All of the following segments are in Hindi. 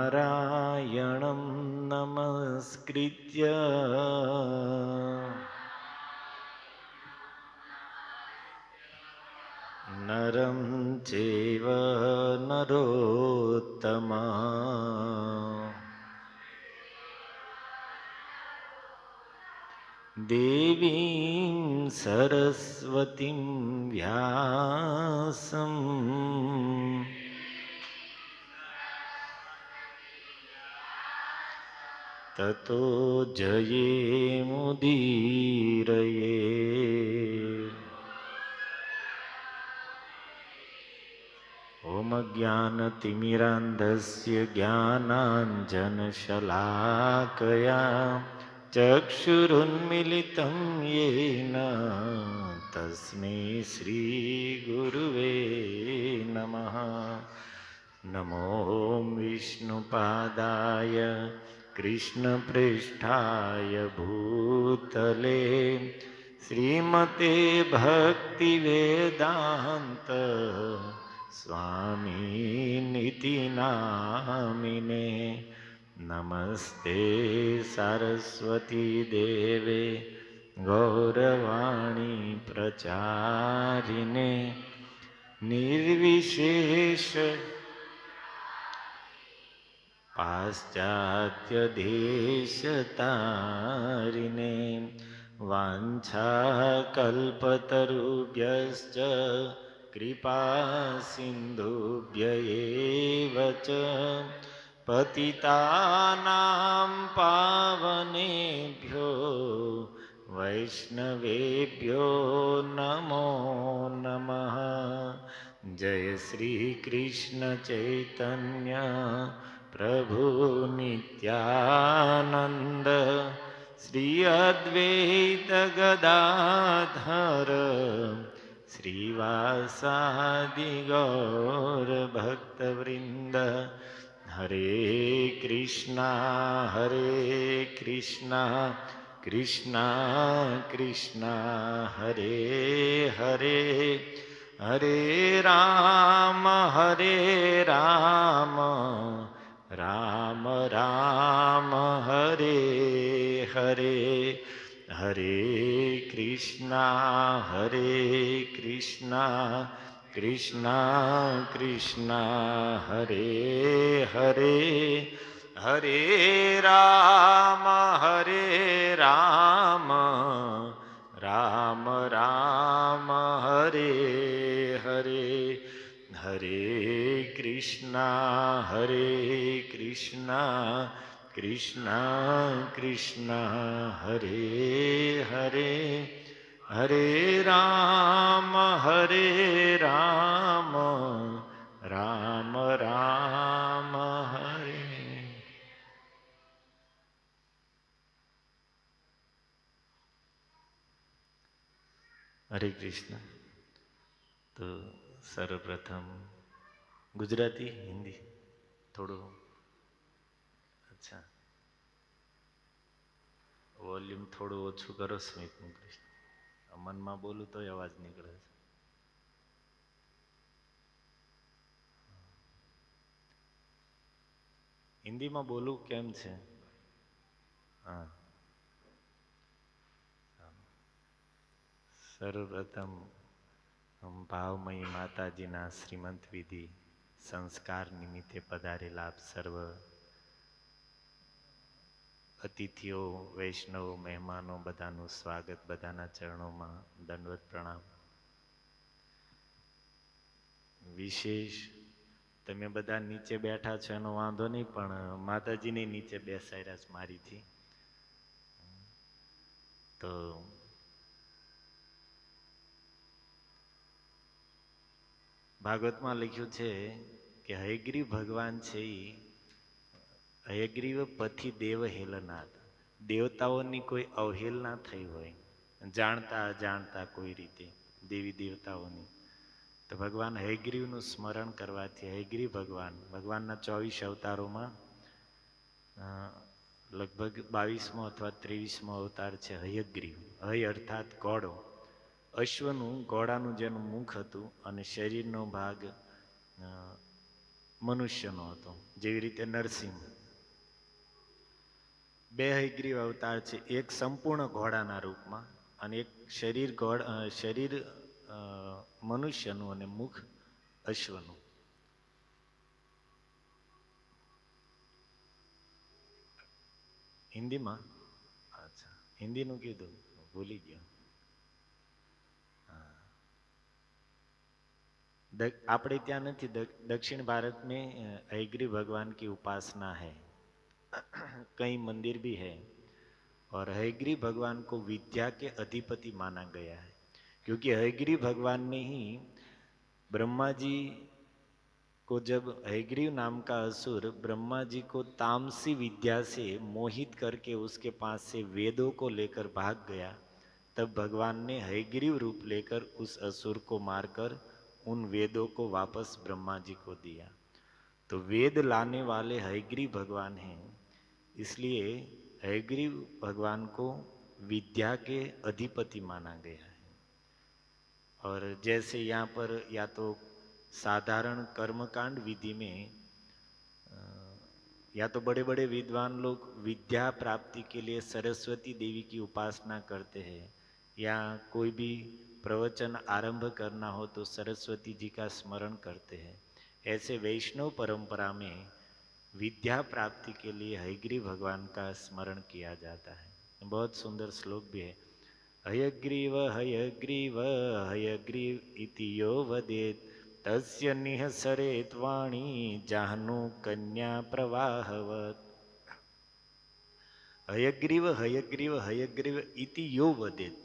नारायणं नमस्कृत्य नरं चैव नरोत्तमा देवीं सरस्वतीं व्यासं ततो जयेमुदीरये। ॐ ज्ञानतिमिरान्धस्य ज्ञानाञ्जनशलाकया चक्षुरुन्मिलितं येन तस्मै श्रीगुरुवे नमः। नमो विष्णुपादाय कृष्णप्रेष्ठाय भूतले श्रीमते भक्तिवेदान्त स्वामिनिति नामिने। नमस्ते सरस्वती देवे गौरवाणी प्रचारिणे निर्विशेष पाश्चात्यदेशतारिणे वाञ्छाकल्पतरुभ्यश्च कृपा सिन्धुभ्य एव च पतितानां पावनेभ्यो वैष्णवेभ्यो नमो नमः। जय श्री कृष्ण चैतन्य प्रभु नित्यानंद श्री अद्वैत गदाधर श्रीवासादि गौर भक्तवृंद। हरे कृष्णा कृष्णा कृष्णा हरे हरे, हरे राम राम राम हरे हरे। हरे कृष्णा कृष्णा कृष्णा हरे हरे, हरे राम राम राम हरे हरे। हरे कृष्णा कृष्णा कृष्णा हरे हरे, हरे राम राम राम हरे। हरे कृष्ण। तो सर्वप्रथम गुजराती हिंदी થોડું અચ્છા વોલ્યુમ થોડું ઓછું કરો સ્મિત મુકેશ, મનમાં બોલું તો અવાજ નીકળે છે. હિન્દીમાં બોલું કેમ છે? હા, સર્વપ્રથમ ભાવમયી માતાજીના શ્રીમંત વિધિ સંસ્કાર નિમિત્તે પધારેલા આપ સર્વ અતિથિઓ, વૈષ્ણવ, મહેમાનો બધાનું સ્વાગત, બધાના ચરણોમાં દંડવત પ્રણામ. વિશેષ તમે બધા નીચે બેઠા છો એનો વાંધો નહીં, પણ માતાજીને નીચે બેસાડ્યા છે મારીથી. તો ભાગવતમાં લખ્યું છે કે હયગ્રીવ ભગવાન છે એ હયગ્રીવ પથી દેવ હેલનાથ, દેવતાઓની કોઈ અવહેલના થઈ હોય જાણતા અજાણતા કોઈ રીતે દેવી દેવતાઓની, તો ભગવાન હયગ્રીવનું સ્મરણ કરવાથી હયગ્રીવ ભગવાનના 24 અવતારોમાં લગભગ 22મો અથવા 23મો અવતાર છે હયગ્રીવ. હય અર્થાત ઘોડો, અશ્વનું ઘોડાનું જેનું મુખ હતું અને શરીરનો ભાગ મનુષ્યનો હતો, જેવી રીતે નરસિંહ. બે હયગ્રીવ અવતાર છે, એક સંપૂર્ણ ઘોડાના રૂપમાં અને એક શરીર મનુષ્યનું અને મુખ અશ્વનું. હિન્દીમાં અચ્છા હિન્દીનું કીધું ભૂલી ગયો. આપણે ત્યાં નથી, दक्षिण भारत में हयग्रीव भगवान की उपासना है, कई मंदिर भी है, और हयग्रीव भगवान को विद्या के अधिपति माना गया है, क्योंकि हयग्रीव भगवान ने ही ब्रह्मा जी को, जब हयग्रीव नाम का असुर ब्रह्मा जी को तामसी विद्या से मोहित करके उसके पास से वेदों को लेकर भाग गया, तब भगवान ने हयग्रीव रूप लेकर उस असुर को मारकर उन वेदों को वापस ब्रह्मा जी को दिया. तो वेद लाने वाले हयग्रीव भगवान हैं, इसलिए हयग्रीव भगवान को विद्या के अधिपति माना गया है. और जैसे यहाँ पर या तो साधारण कर्मकांड विधि में या तो बड़े बड़े विद्वान लोग विद्या प्राप्ति के लिए सरस्वती देवी की उपासना करते हैं, या कोई भी प्रवचन आरंभ करना हो तो सरस्वती जी का स्मरण करते हैं, ऐसे वैष्णव परंपरा में विद्या प्राप्ति के लिए हयग्रीव भगवान का स्मरण किया जाता है. बहुत सुंदर श्लोक भी है. हयग्रीव हयग्रीव हयग्रीव इति यो वदेत् तस्य निःसरेत् वाणी जाह्नू कन्या प्रवाहवत्। हयग्रीव हयग्रीव हयग्रीव इति यो वदेत्,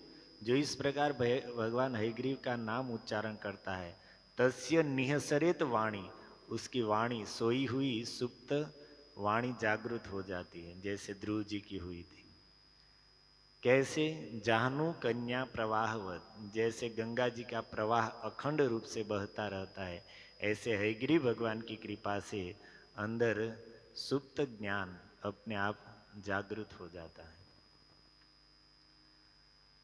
जो इस प्रकार भगवान हयग्रीव का नाम उच्चारण करता है, तस्य निःसरेत वाणी, उसकी वाणी सोई हुई सुप्त वाणी जागृत हो जाती है, जैसे ध्रुव जी की हुई थी। कैसे? जाह्नू कन्या प्रवाहवत, जैसे गंगा जी का प्रवाह अखंड रूप से बहता रहता है, ऐसे हयग्रीव भगवान की कृपा से अंदर सुप्त ज्ञान अपने आप जागृत हो जाता है।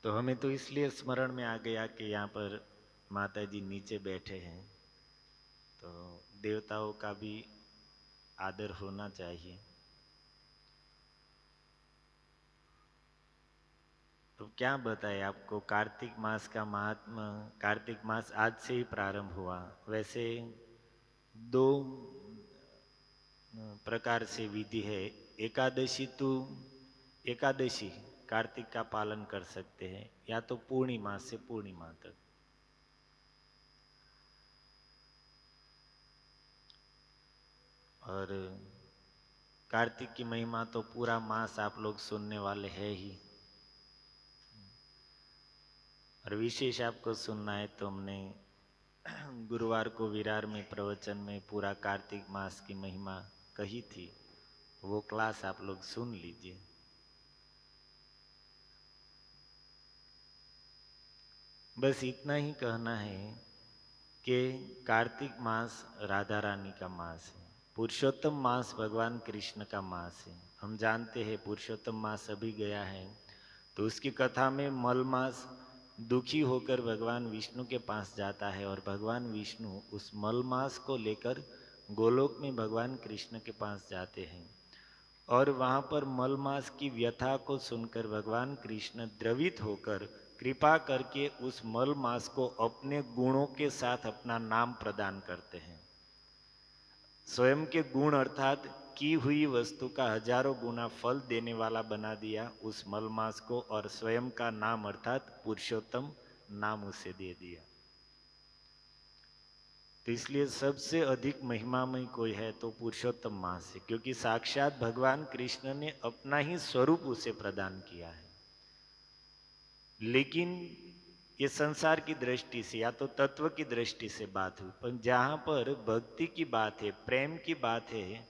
तो हमें तो इसलिए स्मरण में आ गया कि यहाँ पर माता जी नीचे बैठे हैं, तो देवताओं का भी आदर होना चाहिए। तो क्या बताए आपको, कार्तिक मास का महात्मा। कार्तिक मास आज से ही प्रारंभ हुआ। वैसे दो प्रकार से विधि है। एकादशी तो एकादशी कार्तिक का पालन कर सकते हैं, या तो पूर्णिमा से पूर्णिमा तक। और कार्तिक की महिमा तो पूरा मास आप लोग सुनने वाले हैं ही। और विशेष आपको सुनना है तो हमने गुरुवार को विरार में प्रवचन में पूरा कार्तिक मास की महिमा कही थी, वो क्लास आप लोग सुन लीजिए। बस इतना ही कहना है कि कार्तिक मास राधा रानी का मास है, पुरुषोत्तम मास भगवान कृष्ण का मास है। हम जानते हैं पुरुषोत्तम मास अभी गया है, तो उसकी कथा में मल मास दुखी होकर भगवान विष्णु के पास जाता है, और भगवान विष्णु उस मल मास को लेकर गोलोक में भगवान कृष्ण के पास जाते हैं, और वहाँ पर मल मास की व्यथा को सुनकर भगवान कृष्ण द्रवित होकर कृपा करके उस मल मास को अपने गुणों के साथ अपना नाम प्रदान करते हैं। स्वयं के गुण अर्थात की हुई वस्तु का हजारों गुना फल देने वाला बना दिया उस मलमास को, और स्वयं का नाम अर्थात पुरुषोत्तम नाम उसे दे दिया। तो इसलिए सबसे अधिक महिमामय कोई है तो पुरुषोत्तम मास है, क्योंकि साक्षात भगवान कृष्ण ने अपना ही स्वरूप उसे प्रदान किया है। लेकिन ये संसार की दृष्टि से या तो तत्व की दृष्टि से बात हुई, पर जहाँ पर भक्ति की बात है, प्रेम की बात है,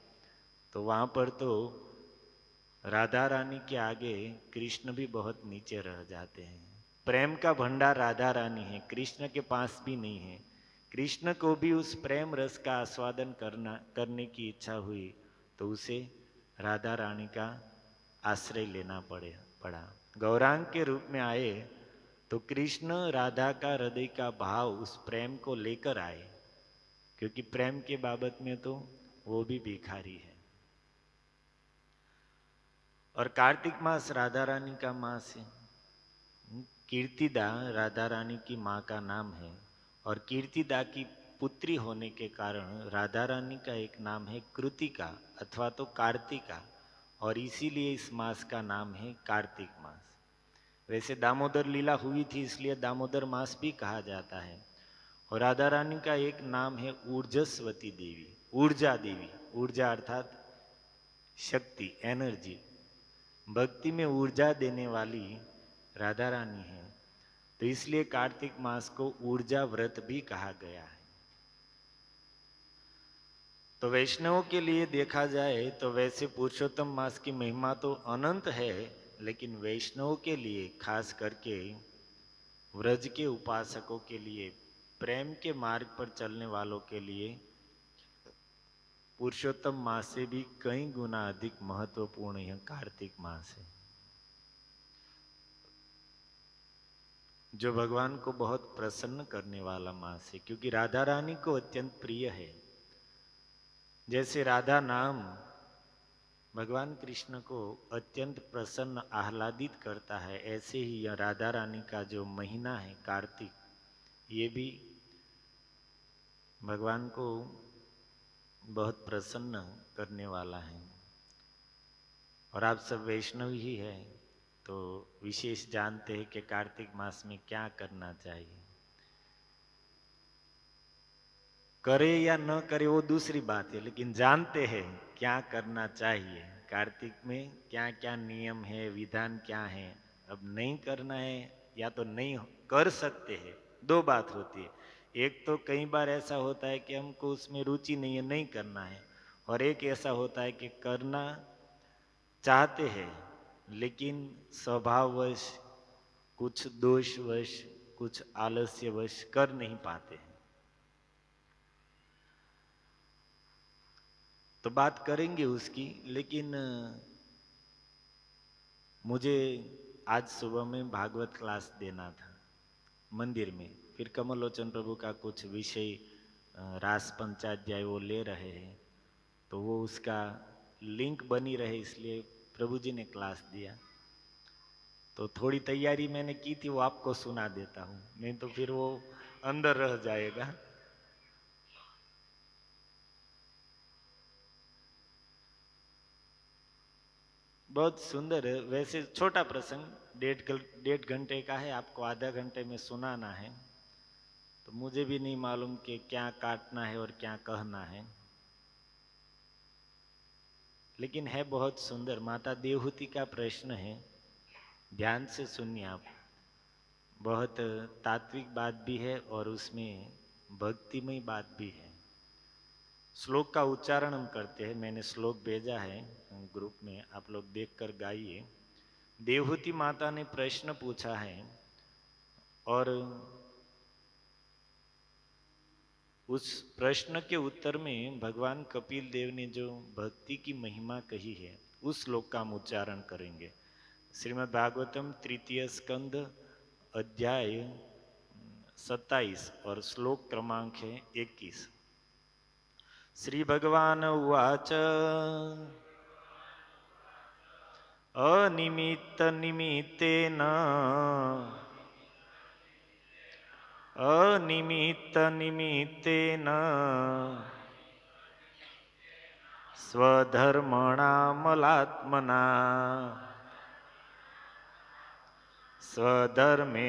तो वहाँ पर तो राधा रानी के आगे कृष्ण भी बहुत नीचे रह जाते हैं। प्रेम का भंडार राधा रानी है, कृष्ण के पास भी नहीं है। कृष्ण को भी उस प्रेम रस का आस्वादन करने की इच्छा हुई, तो उसे राधा रानी का आश्रय लेना पड़ा। गौरांग के रूप में आए तो कृष्ण राधा का हृदय का भाव उस प्रेम को लेकर आए, क्योंकि प्रेम के बाबत में तो वो भी भिखारी है। और कार्तिक मास राधा रानी का मास है। कीर्तिदा राधा रानी की माँ का नाम है, और कीर्तिदा की पुत्री होने के कारण राधा रानी का एक नाम है कृतिका अथवा तो कार्तिका, और इसीलिए इस मास का नाम है कार्तिक मास। वैसे दामोदर लीला हुई थी इसलिए दामोदर मास भी कहा जाता है। और राधा रानी का एक नाम है ऊर्जस्वती देवी, ऊर्जा देवी। ऊर्जा अर्थात शक्ति, एनर्जी, भक्ति में ऊर्जा देने वाली राधा रानी है, तो इसलिए कार्तिक मास को ऊर्जा व्रत भी कहा गया है। तो वैष्णवों के लिए देखा जाए तो वैसे पुरुषोत्तम मास की महिमा तो अनंत है, लेकिन वैष्णवों के लिए, खास करके व्रज के उपासकों के लिए, प्रेम के मार्ग पर चलने वालों के लिए पुरुषोत्तम मास से भी कई गुना अधिक महत्वपूर्ण यह कार्तिक मास है, जो भगवान को बहुत प्रसन्न करने वाला मास है, क्योंकि राधा रानी को अत्यंत प्रिय है। जैसे राधा नाम भगवान कृष्ण को अत्यंत प्रसन्न आह्लादित करता है, ऐसे ही यह राधा रानी का जो महीना है कार्तिक, ये भी भगवान को बहुत प्रसन्न करने वाला है। और आप सब वैष्णव ही है, तो विशेष जानते हैं कि कार्तिक मास में क्या करना चाहिए। करे या न करे वो दूसरी बात है, लेकिन जानते हैं क्या करना चाहिए। कार्तिक में क्या क्या नियम है, विधान क्या है। अब नहीं करना है या तो नहीं कर सकते हैं, दो बात होती है। एक तो कई बार ऐसा होता है कि हमको उसमें रुचि नहीं है, नहीं करना है, और एक ऐसा होता है कि करना चाहते हैं लेकिन स्वभाववश, कुछ दोषवश, कुछ आलस्यवश कर नहीं पाते हैं। तो बात करेंगे उसकी, लेकिन मुझे आज सुबह में भागवत क्लास देना था मंदिर में। फिर कमलोचन प्रभु का कुछ विषय रास पंचाध्याय वो ले रहे हैं, तो वो उसका लिंक बनी रहे, इसलिए प्रभु जी ने क्लास दिया। तो थोड़ी तैयारी मैंने की थी, वो आपको सुना देता हूँ, नहीं तो फिर वो अंदर रह जाएगा। बहुत सुंदर है, वैसे छोटा प्रसंग 1.5 घंटे का है, आपको आधा घंटे में सुनाना है। तो मुझे भी नहीं मालूम कि क्या काटना है और क्या कहना है, लेकिन है बहुत सुंदर। माता देवहूति का प्रश्न है, ध्यान से सुनिए आप। बहुत तात्विक बात भी है और उसमें भक्तिमय बात भी है। श्लोक का उच्चारण हम करते हैं, मैंने श्लोक भेजा है ग्रुप में, आप लोग देखकर गाइए। देवहूति माता ने प्रश्न पूछा है और उस प्रश्न के उत्तर में भगवान कपिल देव ने जो भक्ति की महिमा कही है, उस श्लोक का हम उच्चारण करेंगे। श्रीमद् भागवतम तृतीय स्कंद अध्याय 27 और श्लोक क्रमांक है 21। श्री भगवान उवाच अनिमित्त निमित्तेन अनिमित्त निमित्तेन स्वधर्मणामलात्मना स्वधर्मेणामलात्मना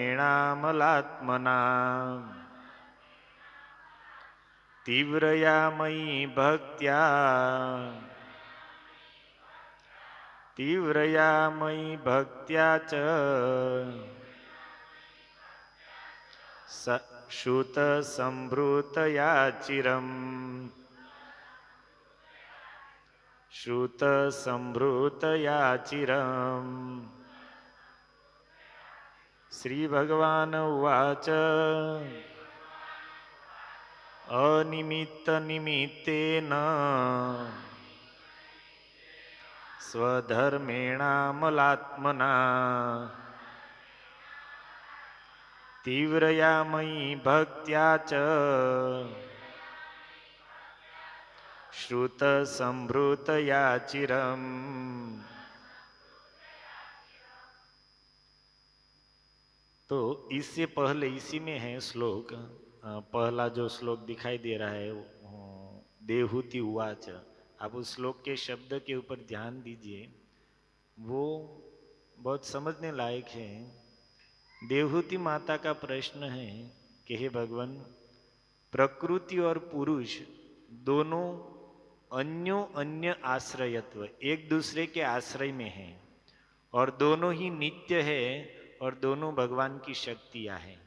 तीव्रया मयि भक्त्या तीव्रया मयि भक्त्या च श्रुत संभृतया चिरम् श्रुत संभृतया चिरम्। श्री भगवान उवाच अनिमित्त निमित्तेन स्वधर्मेणामलात्मना तीव्रया मयि भक्त्या च श्रुत संभृतया चिरम्। तो इससे पहले इसी में है श्लोक, पहला जो श्लोक दिखाई दे रहा है देवहूति उवाच। आप उस श्लोक के शब्द के ऊपर ध्यान दीजिए, वो बहुत समझने लायक है। देवहूति माता का प्रश्न है कि हे भगवान, प्रकृति और पुरुष दोनों अन्यों अन्य आश्रयत्व, एक दूसरे के आश्रय में हैं और दोनों ही नित्य है और दोनों भगवान की शक्तियां हैं।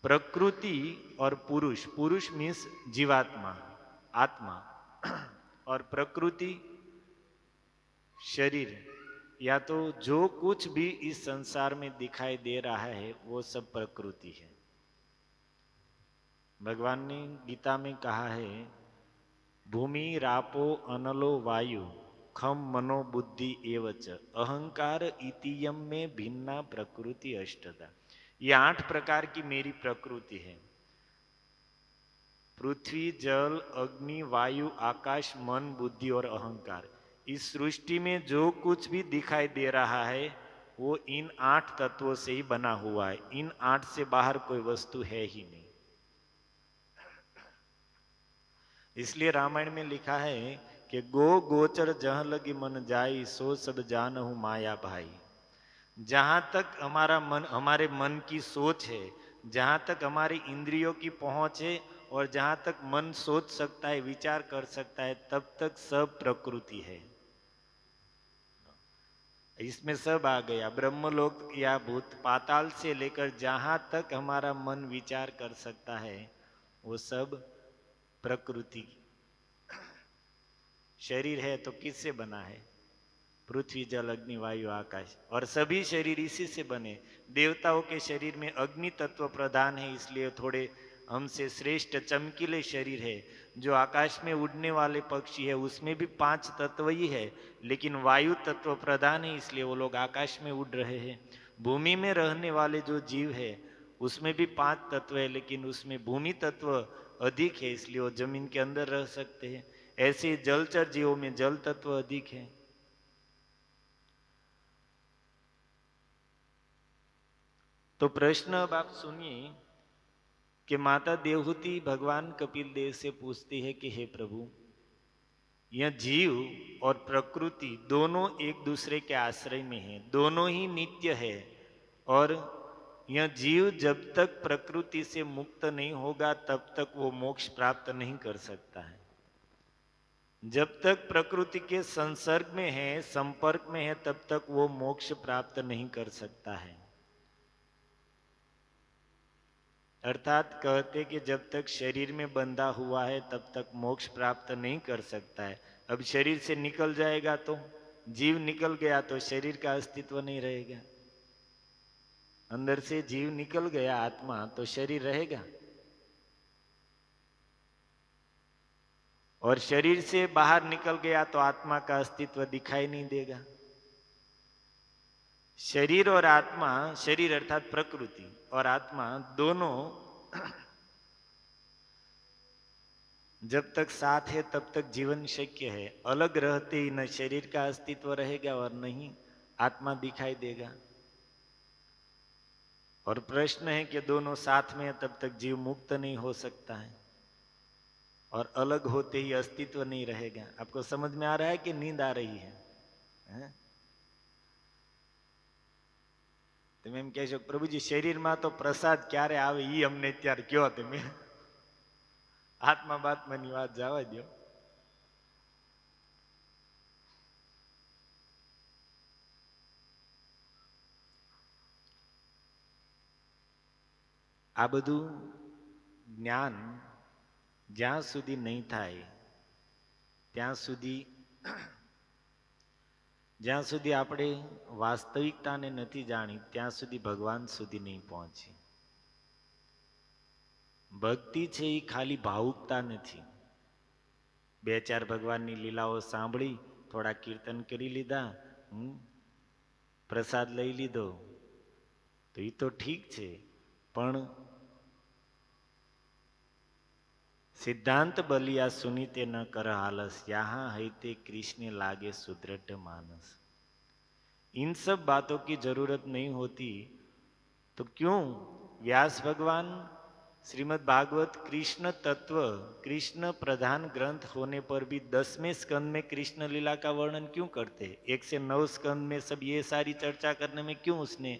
प्रकृति और पुरुष, पुरुष मीन्स जीवात्मा, आत्मा, और प्रकृति शरीर, या तो जो कुछ भी इस संसार में दिखाई दे रहा है वो सब प्रकृति है। भगवान ने गीता में कहा है, भूमि रापो अनलो वायु खम मनो बुद्धि एवच अहंकार इतियम में भिन्ना प्रकृति अष्टदा। ये 8 प्रकार की मेरी प्रकृति है। पृथ्वी, जल, अग्नि, वायु, आकाश, मन, बुद्धि और अहंकार। इस सृष्टि में जो कुछ भी दिखाई दे रहा है वो इन 8 तत्वों से ही बना हुआ है। इन 8 से बाहर कोई वस्तु है ही नहीं। इसलिए रामायण में लिखा है कि गो गोचर जहां लगी मन जाई सो सब जानहु माया भाई। जहां तक हमारा मन, हमारे मन की सोच है, जहां तक हमारी इंद्रियों की पहुंच है और जहां तक मन सोच सकता है, विचार कर सकता है, तब तक सब प्रकृति है। इसमें सब आ गया, ब्रह्मलोक या भूत पाताल से लेकर जहां तक हमारा मन विचार कर सकता है वो सब प्रकृति। शरीर है तो किससे बना है? पृथ्वी जल अग्नि वायु आकाश, और सभी शरीर इसी से बने। देवताओं के शरीर में अग्नि तत्व प्रधान है, इसलिए थोड़े हमसे श्रेष्ठ चमकीले शरीर है। जो आकाश में उड़ने वाले पक्षी है उसमें भी 5 तत्व ही है, लेकिन वायु तत्व प्रधान है, इसलिए वो लोग आकाश में उड़ रहे हैं। भूमि में रहने वाले जो जीव है उसमें भी 5 तत्व है, लेकिन उसमें भूमि तत्व अधिक है, इसलिए वो जमीन के अंदर रह सकते हैं। ऐसे जलचर जीवों में जल तत्व अधिक है। तो प्रश्न अब आप सुनिए कि माता देवहूति भगवान कपिल देव से पूछती है कि हे प्रभु, यह जीव और प्रकृति दोनों एक दूसरे के आश्रय में है, दोनों ही नित्य है, और यह जीव जब तक प्रकृति से मुक्त नहीं होगा तब तक वो मोक्ष प्राप्त नहीं कर सकता है। जब तक प्रकृति के संसर्ग में है, संपर्क में है, तब तक वो मोक्ष प्राप्त नहीं कर सकता है। अर्थात कहते कि जब तक शरीर में बंधा हुआ है तब तक मोक्ष प्राप्त नहीं कर सकता है। अब शरीर से निकल जाएगा तो, जीव निकल गया तो शरीर का अस्तित्व नहीं रहेगा। अंदर से जीव निकल गया आत्मा तो शरीर रहेगा, और शरीर से बाहर निकल गया तो आत्मा का अस्तित्व दिखाई नहीं देगा। शरीर और आत्मा, शरीर अर्थात प्रकृति और आत्मा दोनों जब तक साथ है तब तक जीवन शक्य है। अलग रहते ही न शरीर का अस्तित्व रहेगा और न ही आत्मा दिखाई देगा। और प्रश्न है कि दोनों साथ में है तब तक जीव मुक्त नहीं हो सकता है, और अलग होते ही अस्तित्व नहीं रहेगा। आपको समझ में आ रहा है कि नींद आ रही है? તમે એમ કહેશો પ્રભુજી શરીરમાં તો પ્રસાદ ક્યારે આવે ઈ અમને ત્યારે કયો, તમે આત્મા બાત્માની વાત જવા દો। આ બધું જ્ઞાન જ્યાં સુધી નહીં થાય ત્યાં સુધી, જ્યાં સુધી આપણે વાસ્તવિકતાને નથી જાણી ત્યાં સુધી ભગવાન સુધી નહીં પહોંચી। ભક્તિ છે એ ખાલી ભાવુકતા નથી। 2-4 ભગવાનની લીલાઓ સાંભળી, થોડા કીર્તન કરી લીધા, પ્રસાદ લઈ લીધો તો એ તો ઠીક છે, પણ सिद्धांत बलिया सुनीते न कर हालस, यहाँ है ते कृष्ण लागे सुदृढ़ मानस। इन सब बातों की जरूरत नहीं होती तो क्यों व्यास भगवान श्रीमद् भागवत कृष्ण तत्व, कृष्ण प्रधान ग्रंथ होने पर भी 10वें स्कंद में कृष्ण लीला का वर्णन क्यों करते? 1 से 9 स्कंद में सब ये सारी चर्चा करने में क्यों उसने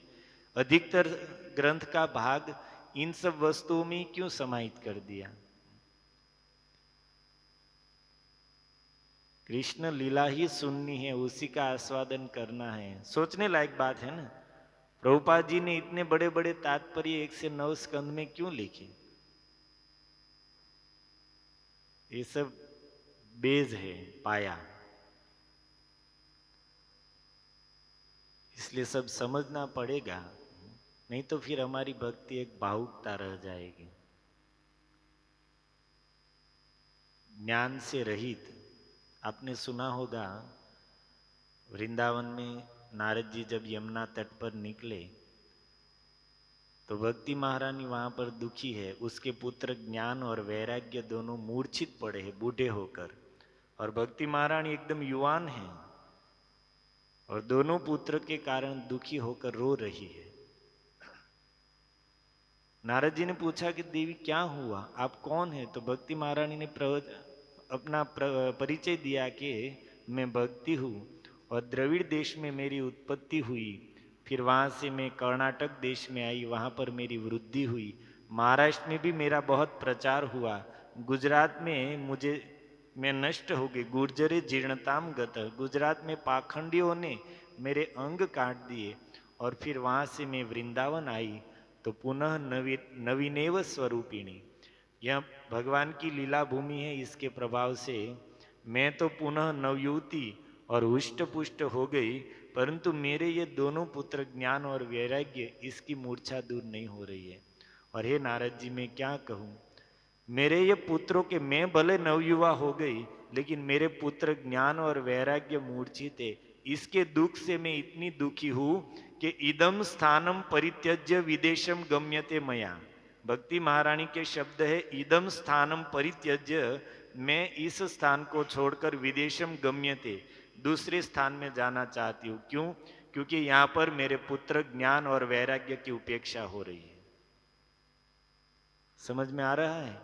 अधिकतर ग्रंथ का भाग इन सब वस्तुओं में क्यों समाहित कर दिया? कृष्ण लीला ही सुननी है, उसी का आस्वादन करना है। सोचने लायक बात है ना। प्रभुपाद जी ने इतने बड़े बड़े तात्पर्य 1 से 9 स्कंद में क्यों लिखे? ये सब बेज है, पाया, इसलिए सब समझना पड़ेगा, नहीं तो फिर हमारी भक्ति एक भावुकता रह जाएगी, ज्ञान से रहित। आपने सुना होगा वृंदावन में नारद जी जब यमुना तट पर निकले तो भक्ति महारानी वहां पर दुखी है, उसके पुत्र ज्ञान और वैराग्य दोनों मूर्छित पड़े हैं बूढ़े होकर, और भक्ति महारानी एकदम युवान है और दोनों पुत्र के कारण दुखी होकर रो रही है। नारद जी ने पूछा कि देवी क्या हुआ, आप कौन है? तो भक्ति महारानी ने अपना परिचय दिया कि मैं भक्ति हूँ और द्रविड़ देश में मेरी उत्पत्ति हुई, फिर वहाँ से मैं कर्नाटक देश में आई, वहाँ पर मेरी वृद्धि हुई, महाराष्ट्र में भी मेरा बहुत प्रचार हुआ, गुजरात में मैं नष्ट हो गई, गुर्जरे जीर्णताम गत, गुजरात में पाखंडियों ने मेरे अंग काट दिए, और फिर वहाँ से मैं वृंदावन आई तो पुनः नवीनेव स्वरूपिणी। यह भगवान की लीला भूमि है, इसके प्रभाव से मैं तो पुनः नवयुवती और हुष्ट पुष्ट हो गई, परंतु मेरे ये दोनों पुत्र ज्ञान और वैराग्य, इसकी मूर्छा दूर नहीं हो रही है। और हे नारद जी, मैं क्या कहूँ, मेरे ये पुत्रों के, मैं भले नवयुवा हो गई लेकिन मेरे पुत्र ज्ञान और वैराग्य मूर्छित है, इसके दुख से मैं इतनी दुखी हूं कि इदम स्थानम परित्यज्य विदेशम गम्यते मया। भक्ति महारानी के शब्द है, इदम स्थानम परित्यज्य, मैं इस स्थान को छोड़कर विदेशम गम्यते, दूसरे स्थान में जाना चाहती हूँ। क्यों? क्योंकि यहाँ पर मेरे पुत्र ज्ञान और वैराग्य की उपेक्षा हो रही है। समझ में आ रहा है?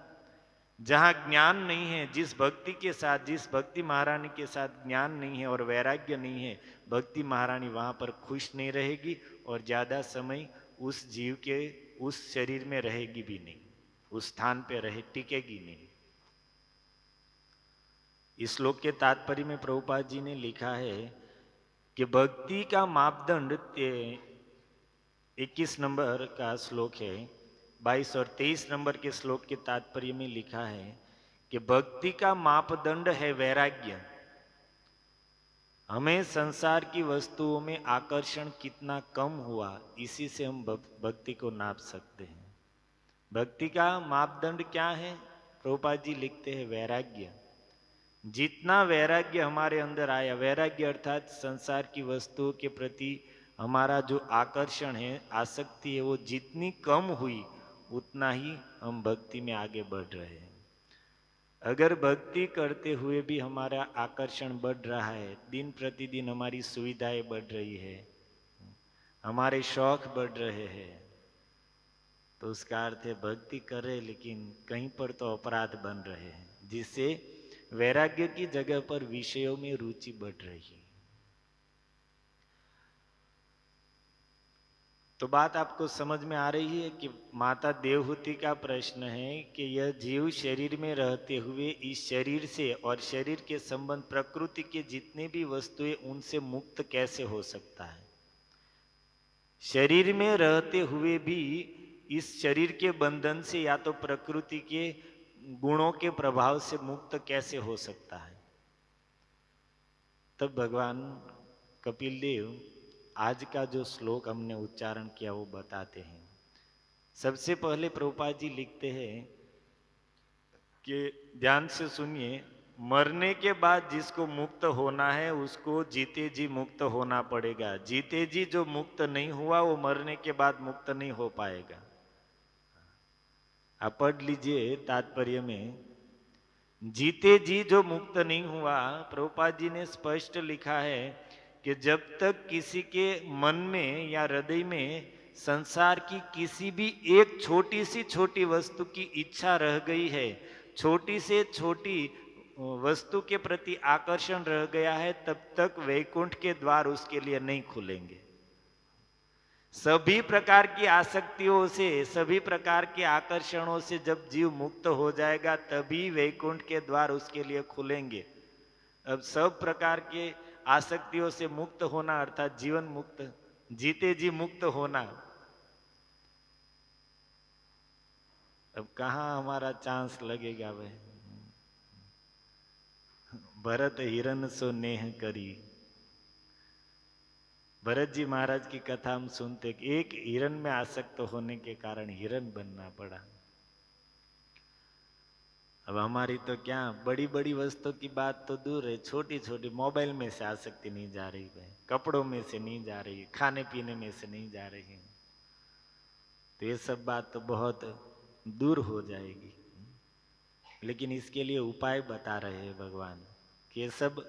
जहां ज्ञान नहीं है, जिस भक्ति के साथ, जिस भक्ति महारानी के साथ ज्ञान नहीं है और वैराग्य नहीं है, भक्ति महारानी वहां पर खुश नहीं रहेगी और ज्यादा समय उस जीव के उस शरीर में रहेगी भी नहीं, उस स्थान पे टिकेगी नहीं। इस श्लोक के तात्पर्य में प्रभुपाद जी ने लिखा है कि भक्ति का मापदंड 21 नंबर का श्लोक है, 22 और 23 नंबर के श्लोक के तात्पर्य में लिखा है कि भक्ति का मापदंड है वैराग्य। हमें संसार की वस्तुओं में आकर्षण कितना कम हुआ, इसी से हम भक्ति को नाप सकते हैं। भक्ति का मापदंड क्या है? प्रभुपाद जी लिखते हैं वैराग्य। जितना वैराग्य हमारे अंदर आया, वैराग्य अर्थात संसार की वस्तुओं के प्रति हमारा जो आकर्षण है, आसक्ति है, वो जितनी कम हुई उतना ही हम भक्ति में आगे बढ़ रहे हैं। अगर भक्ति करते हुए भी हमारा आकर्षण बढ़ रहा है, दिन प्रतिदिन हमारी सुविधाएं बढ़ रही है, हमारे शौक बढ़ रहे हैं, तो उसका अर्थ है भक्ति कर रहे लेकिन कहीं पर तो अपराध बन रहे हैं, जिससे वैराग्य की जगह पर विषयों में रुचि बढ़ रही है। तो बात आपको समझ में आ रही है कि माता देवहूति का प्रश्न है कि यह जीव शरीर में रहते हुए इस शरीर से और शरीर के संबंध, प्रकृति के जितने भी वस्तुएं, उनसे मुक्त कैसे हो सकता है। शरीर में रहते हुए भी इस शरीर के बंधन से या तो प्रकृति के गुणों के प्रभाव से मुक्त कैसे हो सकता है। तब भगवान कपिल देव आज का जो श्लोक हमने उच्चारण किया वो बताते हैं। सबसे पहले प्रभुपाद जी लिखते हैं कि ध्यान से सुनिए, मरने के बाद जिसको मुक्त होना है उसको जीते जी मुक्त होना पड़ेगा। जीते जी जो मुक्त नहीं हुआ वो मरने के बाद मुक्त नहीं हो पाएगा। आप पढ़ लीजिए तात्पर्य में, जीते जी जो मुक्त नहीं हुआ, प्रभुपाद जी ने स्पष्ट लिखा है कि जब तक किसी के मन में या हृदय में संसार की किसी भी एक छोटी सी छोटी वस्तु की इच्छा रह गई है, छोटी से छोटी वस्तु के प्रति आकर्षण रह गया है, तब तक वैकुंठ के द्वार उसके लिए नहीं खुलेंगे। सभी प्रकार की आसक्तियों से, सभी प्रकार के आकर्षणों से जब जीव मुक्त हो जाएगा तभी वैकुंठ के द्वार उसके लिए खुलेंगे। अब सब प्रकार के आसक्तियों से मुक्त होना अर्थात जीवन मुक्त, जीते जी मुक्त होना, अब कहाँ हमारा चांस लगेगा भाई। भरत हिरन सो नेह करी, भरत जी महाराज की कथा हम सुनते, एक हिरन में आसक्त होने के कारण हिरन बनना पड़ा। अब हमारी तो क्या बड़ी बड़ी वस्तु की बात तो दूर है, छोटी छोटी मोबाइल में से आसक्ति नहीं जा रही है, कपड़ों में से नहीं जा रही, खाने पीने में से नहीं जा रही, तो ये सब बात तो बहुत दूर हो जाएगी। लेकिन इसके लिए उपाय बता रहे हैं भगवान कि ये सब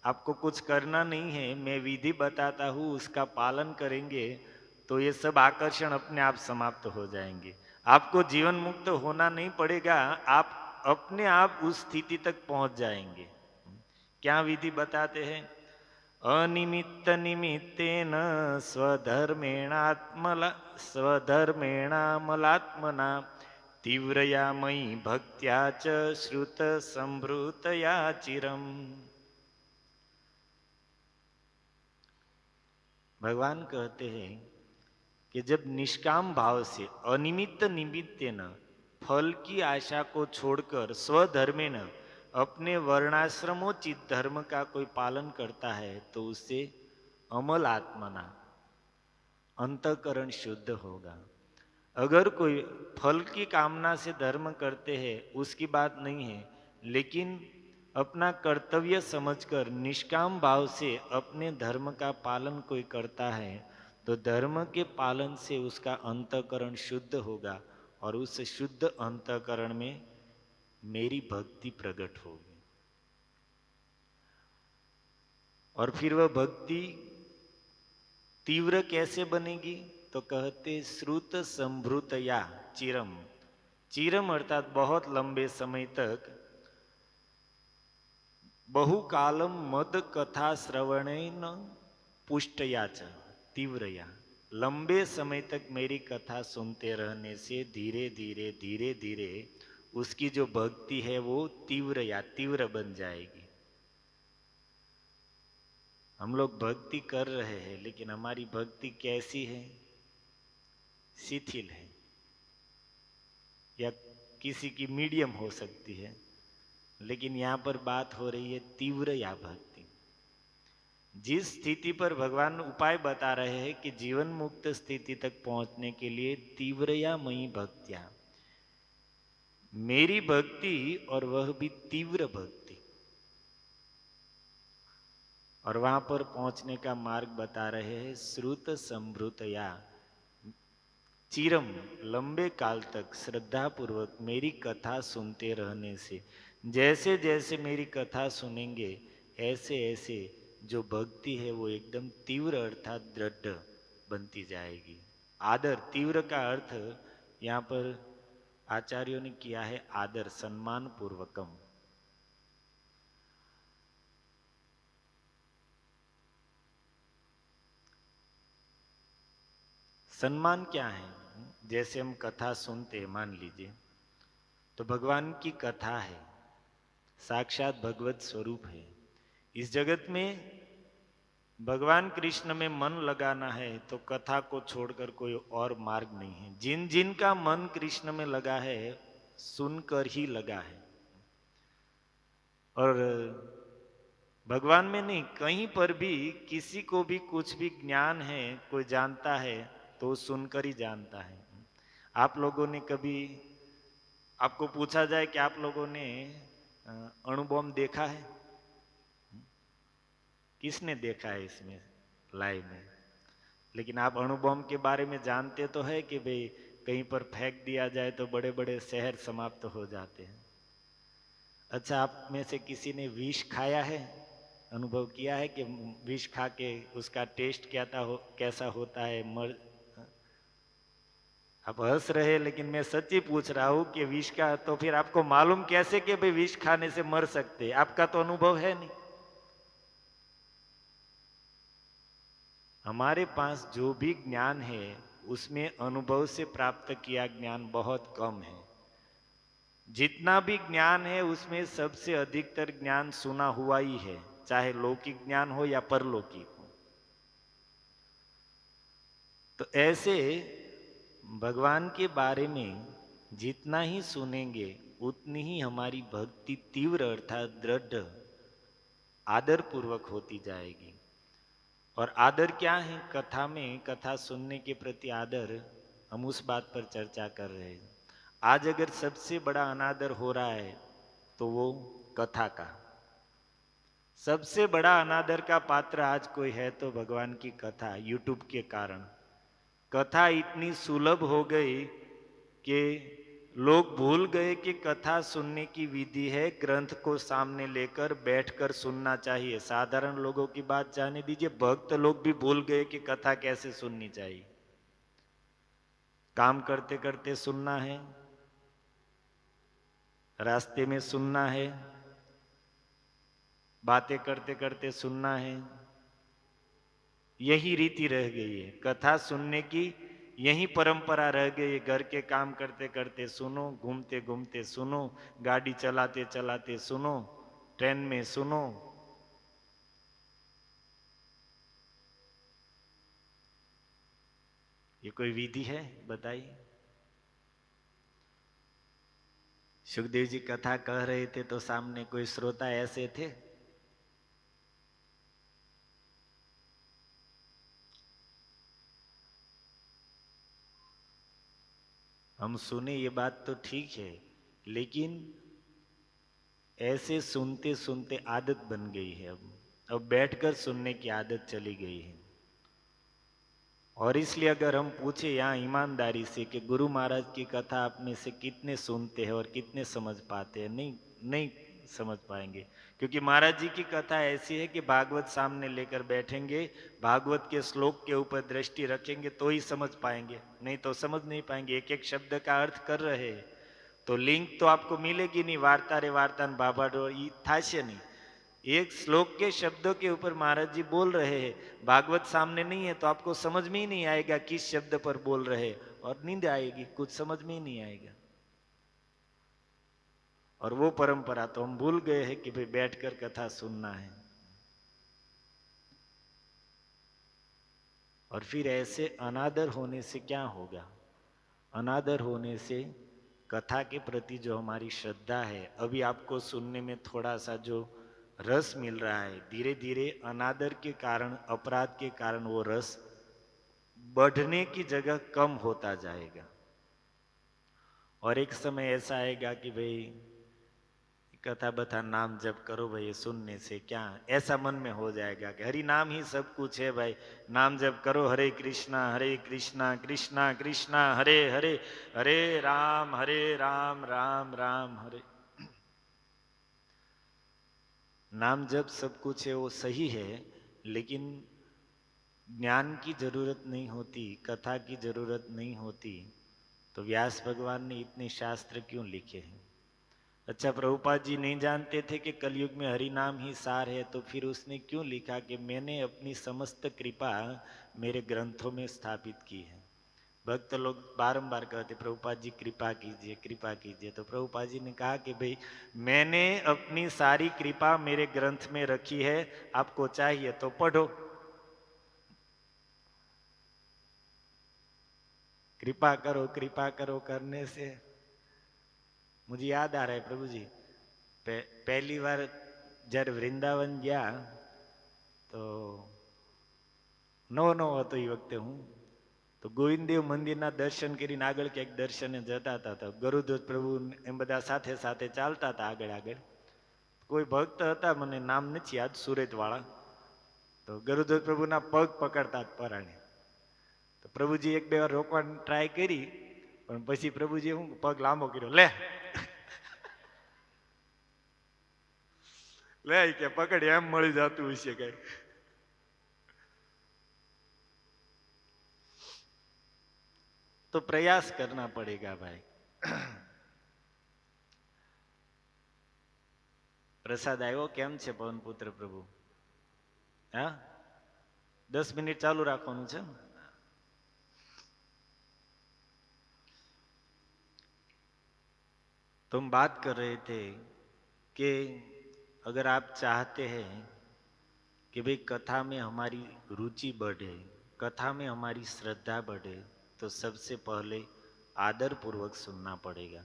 आपको कुछ करना नहीं है, मैं विधि बताता हूँ, उसका पालन करेंगे तो ये सब आकर्षण अपने आप समाप्त हो जाएंगे। आपको जीवन मुक्त होना नहीं पड़ेगा, आप अपने आप उस स्थिति तक पहुंच जाएंगे। क्या विधि बताते हैं? अनिमित्त निमित्तेन स्वधर्मेणामलात्मना तीव्रया मयि भक्त्या च श्रुत संभृतया चिरम। भगवान कहते हैं कि जब निष्काम भाव से अनिमित्त निमित्तेन फल की आशा को छोड़कर स्वधर्मेण अपने वर्णाश्रमोचित धर्म का कोई पालन करता है तो उससे अमल आत्मना अंतःकरण शुद्ध होगा। अगर कोई फल की कामना से धर्म करते हैं उसकी बात नहीं है, लेकिन अपना कर्तव्य समझकर निष्काम भाव से अपने धर्म का पालन कोई करता है तो धर्म के पालन से उसका अंतःकरण शुद्ध होगा और उस शुद्ध अंतःकरण में मेरी भक्ति प्रकट होगी। और फिर वह भक्ति तीव्र कैसे बनेगी? तो कहते श्रुत संभृतया चिरम। चिरम अर्थात बहुत लंबे समय तक, बहुकालम मद कथा श्रवणेन पुष्टया च तीव्रया, लंबे समय तक मेरी कथा सुनते रहने से धीरे धीरे धीरे धीरे उसकी जो भक्ति है वो तीव्र बन जाएगी। हम लोग भक्ति कर रहे हैं लेकिन हमारी भक्ति कैसी है? शिथिल है, या किसी की मीडियम हो सकती है, लेकिन यहाँ पर बात हो रही है तीव्र या भक्ति। जिस स्थिति पर भगवान उपाय बता रहे हैं कि जीवन मुक्त स्थिति तक पहुंचने के लिए तीव्र या मयि भक्त्या, मेरी भक्ति और वह भी तीव्र भक्ति, और वहां पर पहुंचने का मार्ग बता रहे हैं श्रुत संभृतया चिरम, लंबे काल तक श्रद्धा पूर्वक मेरी कथा सुनते रहने से, जैसे जैसे मेरी कथा सुनेंगे ऐसे ऐसे जो भक्ति है वो एकदम तीव्र अर्थात दृढ़ बनती जाएगी। आदर, तीव्र का अर्थ यहाँ पर आचार्यों ने किया है आदर, सम्मान पूर्वकम। सम्मान क्या है? जैसे हम कथा सुनते हैं, मान लीजिए, तो भगवान की कथा है, साक्षात भगवत स्वरूप है। इस जगत में भगवान कृष्ण में मन लगाना है तो कथा को छोड़कर कोई और मार्ग नहीं है। जिन जिन का मन कृष्ण में लगा है सुनकर ही लगा है, और भगवान में नहीं, कहीं पर भी किसी को भी कुछ भी ज्ञान है, कोई जानता है तो सुनकर ही जानता है। आप लोगों ने कभी, आपको पूछा जाए कि आप लोगों ने अणुबॉम्ब देखा है? किसने देखा है इसमें लाइव में? लेकिन आप अणुबॉम्ब के बारे में जानते तो है कि भाई कहीं पर फेंक दिया जाए तो बड़े बड़े शहर समाप्त हो जाते हैं। अच्छा, आप में से किसी ने विष खाया है? अनुभव किया है कि विष खा के उसका टेस्ट कैसा होता है? आप हंस रहे, लेकिन मैं सच्ची पूछ रहा हूं कि विष का तो फिर आपको मालूम कैसे कि भाई विष खाने से मर सकते? आपका तो अनुभव है नहीं। हमारे पास जो भी ज्ञान है उसमें अनुभव से प्राप्त किया ज्ञान बहुत कम है। जितना भी ज्ञान है उसमें सबसे अधिकतर ज्ञान सुना हुआ ही है, चाहे लौकिक ज्ञान हो या परलौकिक हो। तो ऐसे भगवान के बारे में जितना ही सुनेंगे उतनी ही हमारी भक्ति तीव्र अर्थात दृढ़ आदर पूर्वक होती जाएगी। और आदर क्या है? कथा में, कथा सुनने के प्रति आदर, हम उस बात पर चर्चा कर रहे हैं। आज अगर सबसे बड़ा अनादर हो रहा है तो वो कथा का। सबसे बड़ा अनादर का पात्र आज कोई है तो भगवान की कथा। यूट्यूब के कारण कथा इतनी सुलभ हो गई कि लोग भूल गए कि कथा सुनने की विधि है ग्रंथ को सामने लेकर बैठकर सुनना चाहिए। साधारण लोगों की बात जाने दीजिए, भक्त लोग भी भूल गए कि कथा कैसे सुननी चाहिए। काम करते करते सुनना है, रास्ते में सुनना है, बातें करते करते सुनना है, यही रीति रह गई है। कथा सुनने की यही परंपरा रह गई है। घर के काम करते करते सुनो, घूमते घूमते सुनो, गाड़ी चलाते चलाते सुनो, ट्रेन में सुनो। ये कोई विधि है? बताइए। सुखदेव जी कथा कह रहे थे तो सामने कोई श्रोता ऐसे थे? हम सुने ये बात तो ठीक है, लेकिन ऐसे सुनते सुनते आदत बन गई है। अब बैठकर सुनने की आदत चली गई है। और इसलिए अगर हम पूछे यहाँ ईमानदारी से कि गुरु महाराज की कथा आप में से कितने सुनते हैं और कितने समझ पाते हैं, नहीं समझ पाएंगे। क्योंकि महाराज जी की कथा ऐसी है कि भागवत सामने लेकर बैठेंगे, भागवत के श्लोक के ऊपर दृष्टि रखेंगे तो ही समझ पाएंगे, नहीं तो समझ नहीं पाएंगे। एक एक शब्द का अर्थ कर रहे हैं तो लिंक तो आपको मिलेगी नहीं। वार्ता रे वार्ता बाबाडो ई थाशे नहीं। एक श्लोक के शब्दों के ऊपर महाराज जी बोल रहे हैं, भागवत सामने नहीं है तो आपको समझ में ही नहीं आएगा किस शब्द पर बोल रहे, और नींद आएगी, कुछ समझ में ही नहीं आएगा। और वो परंपरा तो हम भूल गए हैं कि भाई बैठकर कथा सुनना है। और फिर ऐसे अनादर होने से क्या होगा? अनादर होने से कथा के प्रति जो हमारी श्रद्धा है, अभी आपको सुनने में थोड़ा सा जो रस मिल रहा है, धीरे धीरे अनादर के कारण, अपराध के कारण वो रस बढ़ने की जगह कम होता जाएगा। और एक समय ऐसा आएगा कि भाई कथा बथा नाम जप करो भाई, सुनने से क्या, ऐसा मन में हो जाएगा कि हरि नाम ही सब कुछ है भाई, नाम जप करो, हरे कृष्णा कृष्णा कृष्णा हरे हरे, हरे राम राम राम हरे। नाम जप सब कुछ है, वो सही है, लेकिन ज्ञान की जरूरत नहीं होती, कथा की जरूरत नहीं होती, तो व्यास भगवान ने इतने शास्त्र क्यों लिखे हैं? अच्छा, प्रभुपाद जी नहीं जानते थे कि कलयुग में हरि नाम ही सार है, तो फिर उसने क्यों लिखा कि मैंने अपनी समस्त कृपा मेरे ग्रंथों में स्थापित की है। भक्त लोग बारंबार कहते प्रभुपाद जी कृपा कीजिए कृपा कीजिए, तो प्रभुपाद जी ने कहा कि भाई मैंने अपनी सारी कृपा मेरे ग्रंथ में रखी है, आपको चाहिए तो पढ़ो। कृपा करो करने से मुझे याद आ रहा है प्रभु जी, पहली बार जब वृंदावन गया तो नવો હતો એ વખતે હું તો ગોવિંદદેવ મંદિરના દર્શન કરીને આગળ ક્યાંક દર્શને જતા હતા, તો ગરુધ્વજ પ્રભુ એમ બધા સાથે સાથે ચાલતા હતા આગળ આગળ. કોઈ ભક્ત હતા, મને નામ નથી યાદ, સુરત વાળા, તો ગરુધ્વજ પ્રભુના પગ પકડતા પરાણે. તો પ્રભુજી એક બે વાર રોકવાની ટ્રાય કરી, પણ પછી પ્રભુજી હું પગ લાંબો કર્યો, લે લે કે પકડ, એમ મળી જતું હશે કઈ. तो प्रयास करना पड़ेगा भाई. प्रसाद आयो केम छे पवन पुत्र प्रभु? हाँ 10 मिनिट चालू राखवानुं छे. तुम बात कर रहे थे कि अगर आप चाहते हैं कि भाई कथा में हमारी रुचि बढ़े, कथा में हमारी श्रद्धा बढ़े, तो सबसे पहले आदर पूर्वक सुनना पड़ेगा.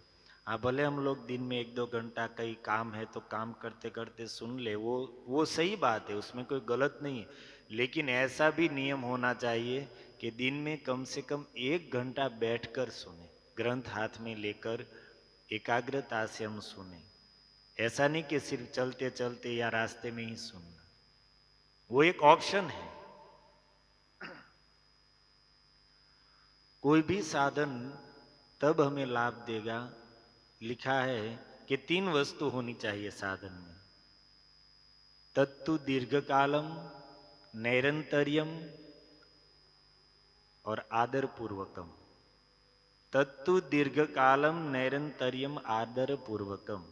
हाँ, भले हम लोग दिन में 1-2 घंटा कई काम है तो काम करते करते सुन ले, वो सही बात है, उसमें कोई गलत नहीं है. लेकिन ऐसा भी नियम होना चाहिए कि दिन में कम से कम 1 घंटा बैठकर सुने, ग्रंथ हाथ में लेकर एकाग्रता से हम सुने. ऐसा नहीं कि सिर्फ चलते चलते या रास्ते में ही सुनना, वो एक ऑप्शन है. कोई भी साधन तब हमें लाभ देगा, लिखा है कि 3 वस्तु होनी चाहिए साधन में: तत्तु दीर्घकालम, नैरंतर्यम और आदर पूर्वकम. तत्तु दीर्घ कालम नैरंतर्यम आदर पूर्वकम।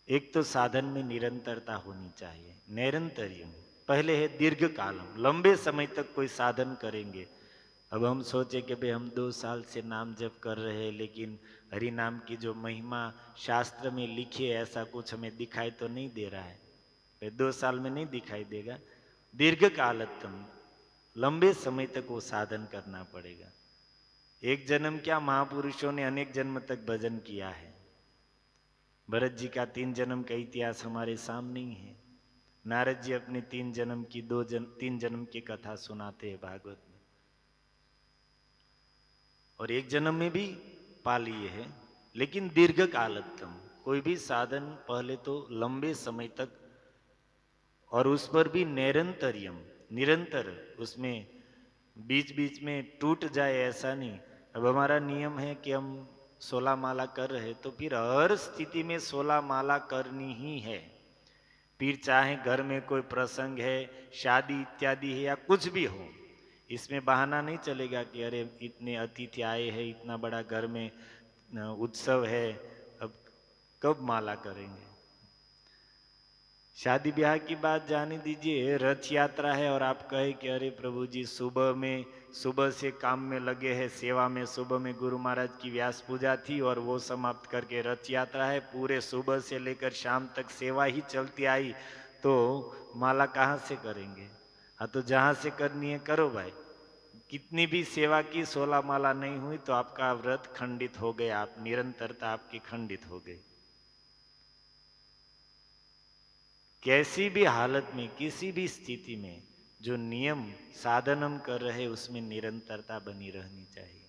एक तो साधन में निरंतरता होनी चाहिए, नैरंतर्यम। पहले है दीर्घ कालम, लंबे समय तक कोई साधन करेंगे। अब हम सोचे कि भाई हम 2 साल से नाम जप कर रहे हैं, लेकिन हरि नाम की जो महिमा शास्त्र में लिखी है ऐसा कुछ हमें दिखाई तो नहीं दे रहा है। 2 साल में नहीं दिखाई देगा। दीर्घ कालतम, लंबे समय तक वो साधन करना पड़ेगा। एक जन्म क्या, महापुरुषों ने अनेक जन्म तक भजन किया है। भरत जी का 3 जन्म का इतिहास हमारे सामने ही है। नारद जी अपने 3 जन्म की 3 जन्म की कथा सुनाते हैं भागवत में, और एक जन्म में भी पा लिए है। लेकिन दीर्घ कालतम, कोई भी साधन पहले तो लंबे समय तक, और उस पर भी निरंतरियम, निरंतर, उसमें बीच बीच में टूट जाए ऐसा नहीं। अब हमारा नियम है कि हम 16 माला कर रहे, तो फिर हर स्थिति में 16 माला करनी ही है। फिर चाहे घर में कोई प्रसंग है, शादी इत्यादि है, या कुछ भी हो, इसमें बहाना नहीं चलेगा कि अरे इतने अतिथि आए हैं, इतना बड़ा घर में उत्सव है, अब कब माला करेंगे। शादी ब्याह की बात जाने दीजिए, रथ यात्रा है और आप कहे कि अरे प्रभु जी सुबह से काम में लगे हैं, सेवा में, सुबह में गुरु महाराज की व्यास पूजा थी और वो समाप्त करके रथ यात्रा है, पूरे सुबह से लेकर शाम तक सेवा ही चलती आई, तो माला कहाँ से करेंगे। हाँ, तो जहाँ से करनी है करो भाई। कितनी भी सेवा की, 16 माला नहीं हुई तो आपका व्रत खंडित हो गया, आप निरंतरता आपकी खंडित हो गई। कैसी भी हालत में, किसी भी स्थिति में जो नियम साधन हम कर रहे उसमें निरंतरता बनी रहनी चाहिए।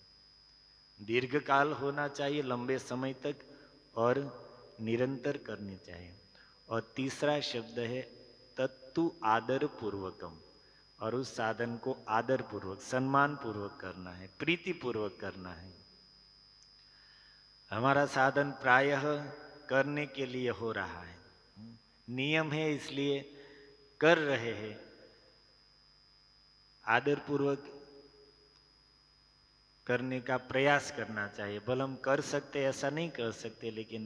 दीर्घ काल होना चाहिए, लंबे समय तक, और निरंतर करनी चाहिए। और तीसरा शब्द है तत्तु आदर पूर्वकम, और उस साधन को आदर पूर्वक, सम्मान पूर्वक करना है, प्रीति पूर्वक करना है। हमारा साधन प्रायः करने के लिए हो रहा है, नियम है इसलिए कर रहे हैं। आदर पूर्वक करने का प्रयास करना चाहिए। भले हम कर सकते ऐसा नहीं कर सकते, लेकिन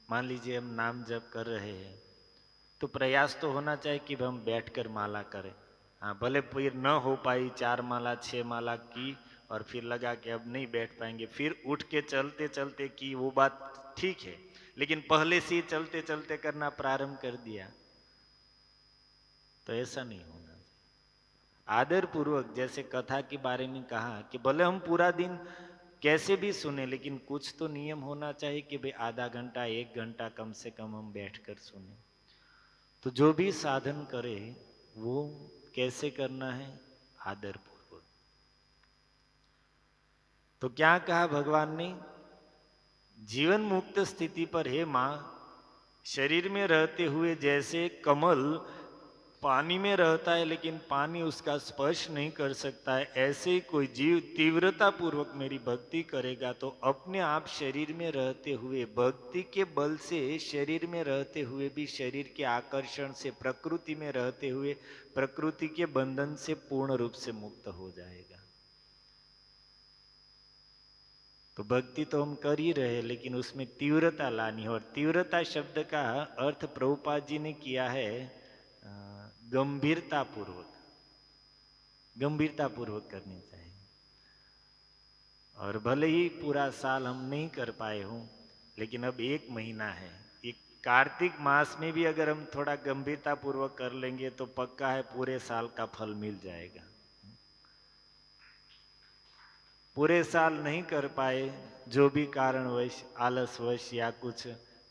मान लीजिए हम नाम जप कर रहे हैं तो प्रयास तो होना चाहिए कि हम बैठकर माला करें। हाँ, भले फिर न हो पाई, 4 माला 6 माला की और फिर लगा कि अब नहीं बैठ पाएंगे, फिर उठ के चलते चलते की, वो बात ठीक है, लेकिन पहले से ही चलते चलते करना प्रारंभ कर दिया तो ऐसा नहीं होना। आदर पूर्वक, जैसे कथा के बारे में कहा कि भले हम पूरा दिन कैसे भी सुने, लेकिन कुछ तो नियम होना चाहिए कि भाई आधा घंटा 1 घंटा कम से कम हम बैठकर सुने। तो जो भी साधन करे वो कैसे करना है, आदर पूर्वक। तो क्या कहा भगवान ने, जीवन मुक्त स्थिति पर, हे मां, शरीर में रहते हुए जैसे कमल पानी में रहता है लेकिन पानी उसका स्पर्श नहीं कर सकता है, ऐसे ही कोई जीव तीव्रता पूर्वक मेरी भक्ति करेगा तो अपने आप शरीर में रहते हुए, भक्ति के बल से शरीर में रहते हुए भी, शरीर के आकर्षण से, प्रकृति में रहते हुए प्रकृति के बंधन से पूर्ण रूप से मुक्त हो जाएगा। तो भक्ति तो हम कर ही रहे, लेकिन उसमें तीव्रता लानी है। और तीव्रता शब्द का अर्थ प्रभुपाद जी ने किया है गंभीरता पूर्वक, गंभीरता पूर्वक करनी चाहिए। और भले ही पूरा साल हम नहीं कर पाए हों, लेकिन अब 1 महीना है, एक कार्तिक मास में भी अगर हम थोड़ा गंभीरता पूर्वक कर लेंगे तो पक्का है पूरे साल का फल मिल जाएगा। पूरे साल नहीं कर पाए, जो भी कारणवश, आलसवश या कुछ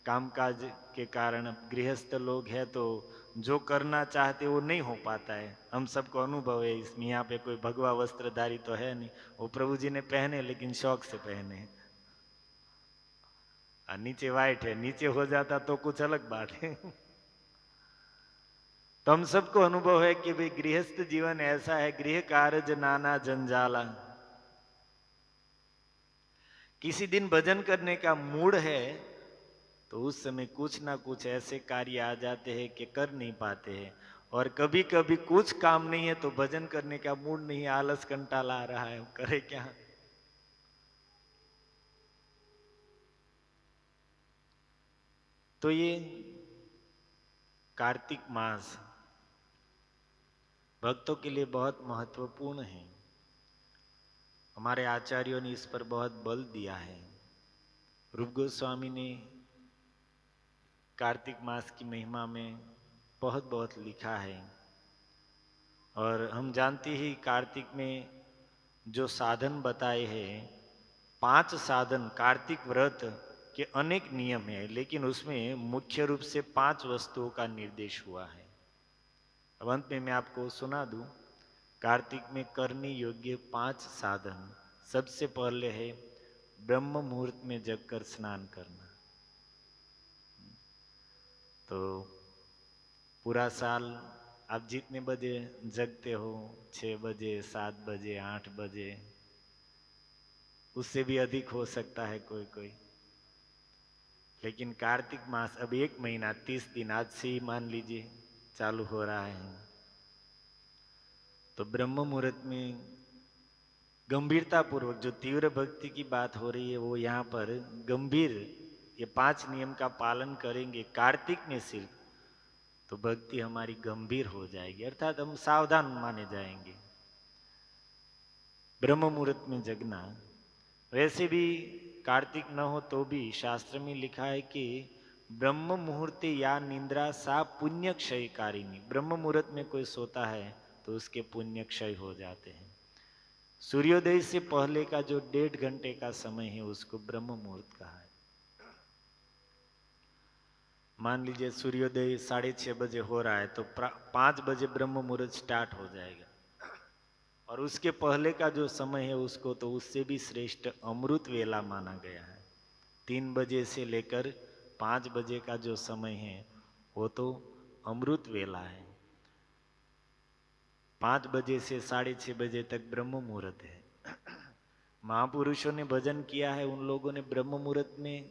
कामकाज के कारण, गृहस्थ लोग हैं तो जो करना चाहते वो नहीं हो पाता है। हम सबको अनुभव है इसमें। यहाँ पे कोई भगवा वस्त्रधारी तो है नहीं, वो प्रभु जी ने पहने लेकिन शौक से पहने। नीचे व्हाइट है, नीचे हो जाता तो कुछ अलग बात है। तो हम सबको अनुभव है कि भाई गृहस्थ जीवन ऐसा है, गृह कार्य नाना जंजाला। किसी दिन भजन करने का मूड है तो उस समय कुछ ना कुछ ऐसे कार्य आ जाते हैं कि कर नहीं पाते हैं। और कभी कभी कुछ काम नहीं है तो भजन करने का मूड नहीं, आलस कंटाला आ रहा है, करे क्या। तो ये कार्तिक मास भक्तों के लिए बहुत महत्वपूर्ण है। हमारे आचार्यों ने इस पर बहुत बल दिया है। रूप गोस्वामी ने कार्तिक मास की महिमा में बहुत बहुत लिखा है। और हम जानते ही कार्तिक में जो साधन बताए हैं, 5 साधन, कार्तिक व्रत के अनेक नियम है, लेकिन उसमें मुख्य रूप से 5 वस्तुओं का निर्देश हुआ है। अब अंत में मैं आपको सुना दूं, कार्तिक में करने योग्य 5 साधन। सबसे पहले है ब्रह्म मुहूर्त में जगकर स्नान करना। तो पूरा साल आप जितने बजे जगते हो, 6 बजे, 7 बजे, 8 बजे, उससे भी अधिक हो सकता है कोई कोई, लेकिन कार्तिक मास अब 1 महीना 30 दिन आज से ही मान लीजिए चालू हो रहा है। तो ब्रह्म मुहूर्त में गंभीरता पूर्वक, जो तीव्र भक्ति की बात हो रही है वो यहाँ पर गंभीर, ये 5 नियम का पालन करेंगे कार्तिक में सिर्फ, तो भक्ति हमारी गंभीर हो जाएगी, अर्थात हम सावधान माने जाएंगे। ब्रह्म मुहूर्त में जगना, वैसे भी कार्तिक न हो तो भी शास्त्र में लिखा है कि ब्रह्म मुहूर्ते या निंद्रा सा पुण्य क्षयकारिणी। ब्रह्म मुहूर्त में कोई सोता है तो उसके पुण्य क्षय हो जाते हैं। सूर्योदय से पहले का जो 1.5 घंटे का समय है उसको ब्रह्म मुहूर्त कहा है। मान लीजिए सूर्योदय 6:30 बजे हो रहा है तो 5 बजे ब्रह्म मुहूर्त स्टार्ट हो जाएगा, और उसके पहले का जो समय है उसको तो उससे भी श्रेष्ठ अमृत वेला माना गया है। 3 बजे से लेकर 5 बजे का जो समय है वो तो अमृत वेला है। 5 बजे से 6:30 बजे तक ब्रह्म मुहूर्त है। महापुरुषों ने भजन किया है, उन लोगों ने ब्रह्म मुहूर्त में,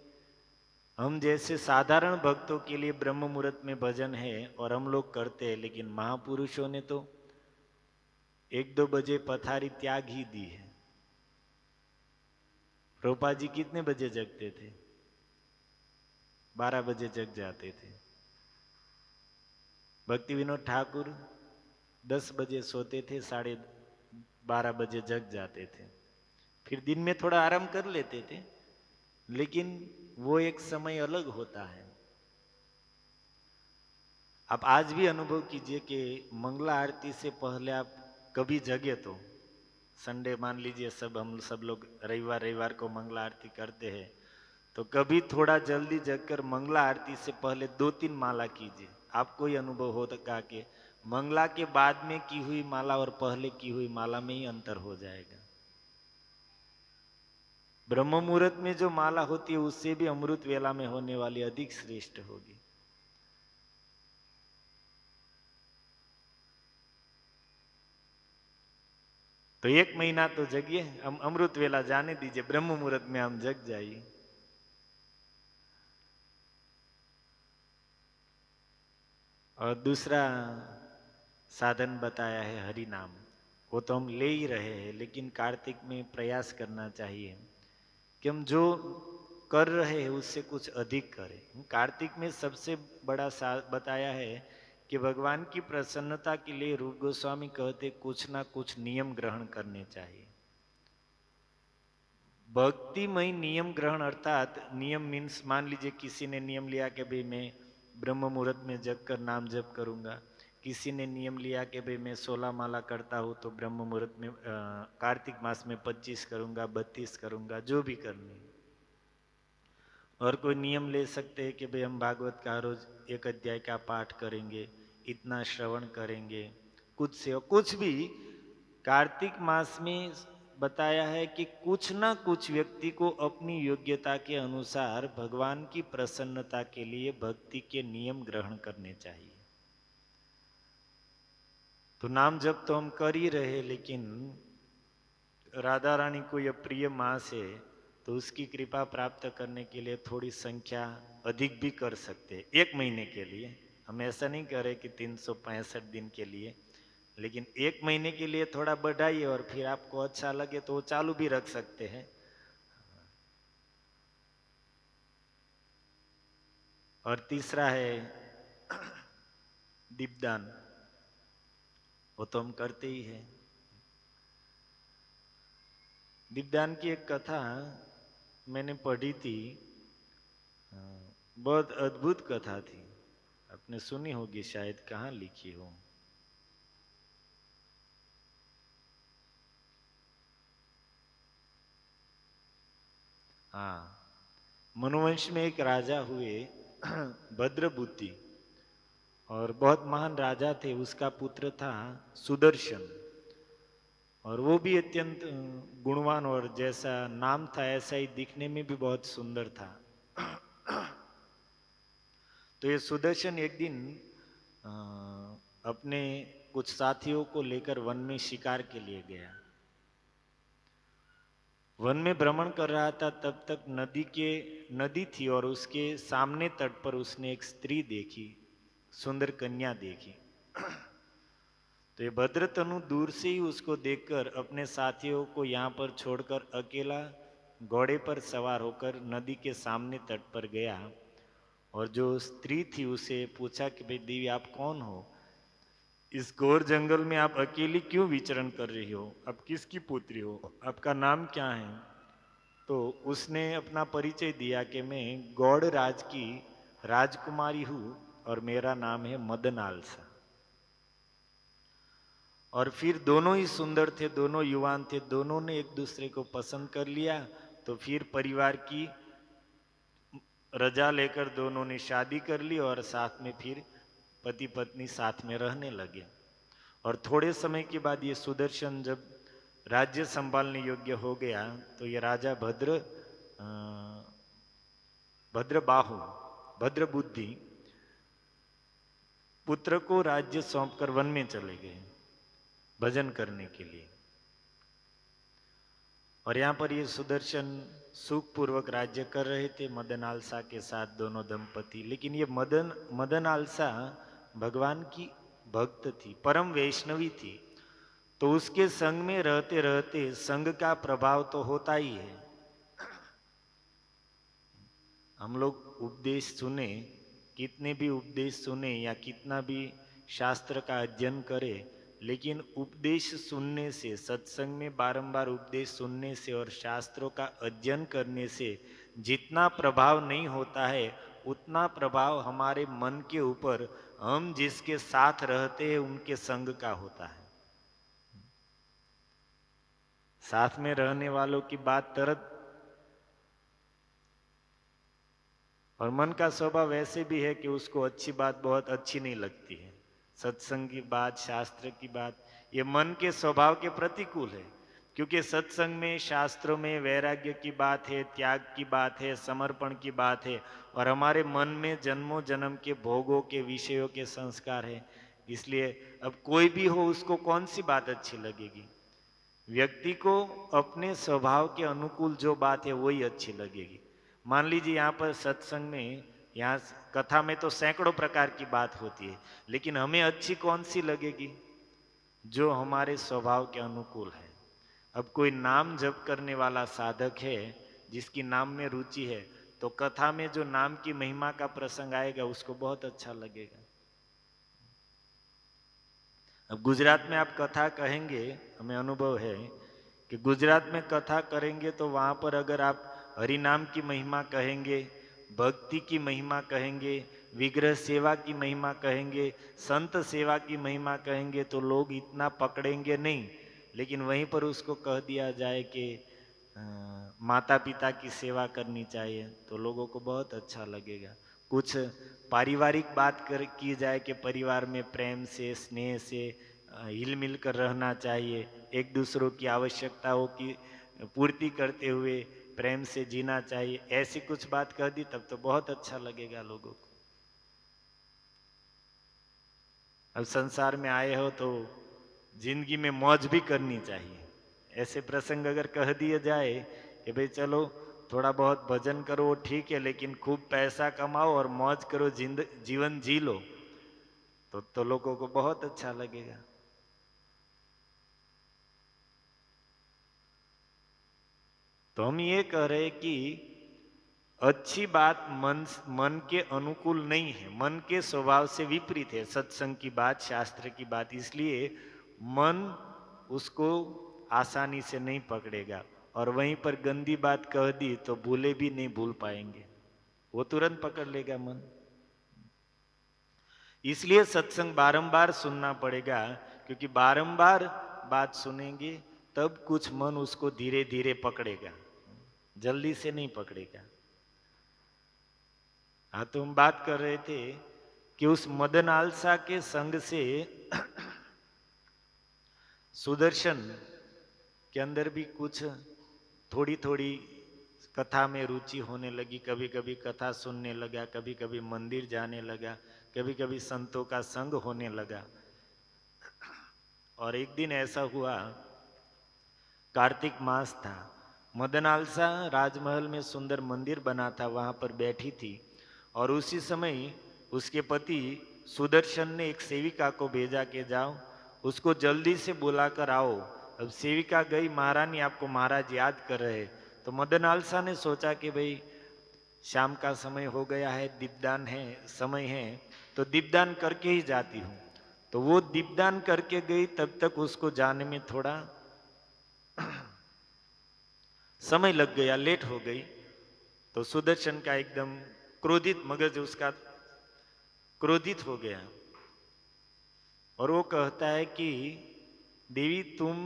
हम जैसे साधारण भक्तों के लिए ब्रह्म मुहूर्त में भजन है और हम लोग करते हैं, लेकिन महापुरुषों ने तो 1-2 बजे पथारी त्याग ही दी है। रूपा जी कितने बजे जगते थे? 12 बजे जग जाते थे। भक्ति विनोद ठाकुर 10 बजे सोते थे, 12:30 बजे जग जाते थे। फिर दिन में थोड़ा आराम कर लेते थे, लेकिन वो एक समय अलग होता है। आप आज भी अनुभव कीजिए कि मंगला आरती से पहले आप कभी जगे तो, संडे मान लीजिए, हम सब लोग रविवार को मंगला आरती करते हैं, तो कभी थोड़ा जल्दी जगकर मंगला आरती से पहले 2-3 माला कीजिए। आपको ही अनुभव होगा कि मंगला के बाद में की हुई माला और पहले की हुई माला में ही अंतर हो जाएगा। ब्रह्म मुहूर्त में जो माला होती है उससे भी अमृत वेला में होने वाली अधिक श्रेष्ठ होगी। तो 1 महीना तो जगिए, हम अमृत वेला जाने दीजिए, ब्रह्म मुहूर्त में हम जग जाइए। और दूसरा साधन बताया है हरि नाम। वो तो हम ले ही रहे हैं, लेकिन कार्तिक में प्रयास करना चाहिए कि हम जो कर रहे हैं उससे कुछ अधिक करें। कार्तिक में सबसे बड़ा बताया है कि भगवान की प्रसन्नता के लिए रूप गोस्वामी कहते कुछ ना कुछ नियम ग्रहण करने चाहिए। भक्तिमय नियम ग्रहण, अर्थात नियम मीन्स, मान लीजिए किसी ने नियम लिया कि भाई मैं ब्रह्म मुहूर्त में जग कर नाम जप करूंगा, किसी ने नियम लिया कि भाई मैं 16 माला करता हूँ तो ब्रह्म मुहूर्त में कार्तिक मास में 25 करूंगा, 32 करूंगा, जो भी करनी। और कोई नियम ले सकते हैं कि भाई हम भागवत का रोज 1 अध्याय का पाठ करेंगे, इतना श्रवण करेंगे, कुछ से कुछ भी। कार्तिक मास में बताया है कि कुछ ना कुछ व्यक्ति को अपनी योग्यता के अनुसार भगवान की प्रसन्नता के लिए भक्ति के नियम ग्रहण करने चाहिए। तो नाम जप तो हम कर ही रहे, लेकिन राधा रानी को यह प्रिय मास है तो उसकी कृपा प्राप्त करने के लिए थोड़ी संख्या अधिक भी कर सकते हैं। 1 महीने के लिए हम ऐसा नहीं करें कि 365 दिन के लिए, लेकिन 1 महीने के लिए थोड़ा बढ़ाइए, और फिर आपको अच्छा लगे तो वो चालू भी रख सकते हैं। और तीसरा है दीपदान, वो तो हम करते ही हैं। दीपदान की एक कथा मैंने पढ़ी थी, बहुत अद्भुत कथा थी, आपने सुनी होगी शायद, कहाँ लिखी हो। हाँ, मनुवंश में एक राजा हुए भद्रबुद्धि, और बहुत महान राजा थे। उसका पुत्र था सुदर्शन, और वो भी अत्यंत गुणवान, और जैसा नाम था ऐसा ही दिखने में भी बहुत सुंदर था। तो ये सुदर्शन एक दिन अपने कुछ साथियों को लेकर वन में शिकार के लिए गया। वन में भ्रमण कर रहा था, तब तक नदी थी, और उसके सामने तट पर उसने एक स्त्री देखी, सुंदर कन्या देखी। तो ये भद्रतनु दूर से ही उसको देखकर अपने साथियों को यहाँ पर छोड़कर अकेला घोड़े पर सवार होकर नदी के सामने तट पर गया, और जो स्त्री थी उसे पूछा कि भाई देवी, आप कौन हो? इस घोर जंगल में आप अकेली क्यों विचरण कर रही हो? आप किसकी पुत्री हो? आपका नाम क्या है? तो उसने अपना परिचय दिया कि मैं गौड़ राज की राजकुमारी हूं, और मेरा नाम है मदनालसा। और फिर दोनों ही सुंदर थे, दोनों युवान थे, दोनों ने एक दूसरे को पसंद कर लिया। तो फिर परिवार की रजा लेकर दोनों ने शादी कर ली, और साथ में फिर पति पत्नी साथ में रहने लगे। और थोड़े समय के बाद ये सुदर्शन जब राज्य संभालने योग्य हो गया, तो ये राजा भद्रबाहु, भद्रबुद्धि पुत्र को राज्य सौंपकर वन में चले गए भजन करने के लिए। और यहाँ पर ये सुदर्शन सुखपूर्वक राज्य कर रहे थे मदनालसा के साथ, दोनों दंपति। लेकिन ये मदनालसा भगवान की भक्त थी, परम वैष्णवी थी। तो उसके संग में रहते रहते संग का प्रभाव तो होता ही है। हम लोग उपदेश सुने, कितने भी उपदेश सुने या कितना भी शास्त्र का अध्ययन करें, लेकिन उपदेश सुनने से, सत्संग में बारंबार उपदेश सुनने से और शास्त्रों का अध्ययन करने से जितना प्रभाव नहीं होता है, उतना प्रभाव हमारे मन के ऊपर हम जिसके साथ रहते हैं उनके संग का होता है। साथ में रहने वालों की बात तरत, और मन का स्वभाव वैसे भी है कि उसको अच्छी बात बहुत अच्छी नहीं लगती है। सत्संग की बात, शास्त्र की बात, ये मन के स्वभाव के प्रतिकूल है। क्योंकि सत्संग में, शास्त्रों में वैराग्य की बात है, त्याग की बात है, समर्पण की बात है, और हमारे मन में जन्मों जन्म के भोगों के, विषयों के संस्कार है। इसलिए अब कोई भी हो, उसको कौन सी बात अच्छी लगेगी? व्यक्ति को अपने स्वभाव के अनुकूल जो बात है वही अच्छी लगेगी। मान लीजिए यहाँ पर सत्संग में, यहाँ कथा में तो सैकड़ों प्रकार की बात होती है, लेकिन हमें अच्छी कौन सी लगेगी? जो हमारे स्वभाव के अनुकूल है। अब कोई नाम जप करने वाला साधक है, जिसकी नाम में रुचि है, तो कथा में जो नाम की महिमा का प्रसंग आएगा उसको बहुत अच्छा लगेगा। अब गुजरात में आप कथा कहेंगे, हमें अनुभव है कि गुजरात में कथा करेंगे तो वहाँ पर अगर आप हरि नाम की महिमा कहेंगे, भक्ति की महिमा कहेंगे, विग्रह सेवा की महिमा कहेंगे, संत सेवा की महिमा कहेंगे, तो लोग इतना पकड़ेंगे नहीं। लेकिन वहीं पर उसको कह दिया जाए कि माता पिता की सेवा करनी चाहिए, तो लोगों को बहुत अच्छा लगेगा। कुछ पारिवारिक बात की जाए कि परिवार में प्रेम से, स्नेह से हिल मिल कर रहना चाहिए, एक दूसरों की आवश्यकताओं की पूर्ति करते हुए प्रेम से जीना चाहिए, ऐसी कुछ बात कह दी तब तो बहुत अच्छा लगेगा लोगों को। अब संसार में आए हो तो जिंदगी में मौज भी करनी चाहिए। ऐसे प्रसंग अगर कह दिए जाए कि भाई चलो थोड़ा बहुत भजन करो ठीक है, लेकिन खूब पैसा कमाओ और मौज करो, जीवन जी लो, तो लोगों को बहुत अच्छा लगेगा। तो हम ये कह रहे कि अच्छी बात मन के अनुकूल नहीं है, मन के स्वभाव से विपरीत है सत्संग की बात, शास्त्र की बात। इसलिए मन उसको आसानी से नहीं पकड़ेगा, और वहीं पर गंदी बात कह दी तो भूले भी नहीं भूल पाएंगे, वो तुरंत पकड़ लेगा मन। इसलिए सत्संग बारंबार सुनना पड़ेगा, क्योंकि बारंबार बात सुनेंगे तब कुछ मन उसको धीरे धीरे पकड़ेगा, जल्दी से नहीं पकड़ेगा। हाँ, तो हम बात कर रहे थे कि उस मदन आलसा के संग से सुदर्शन के अंदर भी कुछ थोड़ी थोड़ी कथा में रुचि होने लगी। कभी कभी कथा सुनने लगा, कभी कभी मंदिर जाने लगा, कभी कभी संतों का संग होने लगा। और एक दिन ऐसा हुआ, कार्तिक मास था, मदन आलसा राजमहल में सुंदर मंदिर बना था, वहां पर बैठी थी। और उसी समय उसके पति सुदर्शन ने एक सेविका को भेजा कि जाओ उसको जल्दी से बुलाकर आओ। अब सेविका गई, महारानी आपको महाराज याद कर रहे। तो मदन आलसा ने सोचा कि भाई शाम का समय हो गया है, दीपदान है, समय है, तो दीपदान करके ही जाती हूँ। तो वो दीपदान करके गई, तब तक उसको जाने में थोड़ा समय लग गया, लेट हो गई। तो सुदर्शन का एकदम क्रोधित मगज उसका क्रोधित हो गया, और वो कहता है कि देवी तुम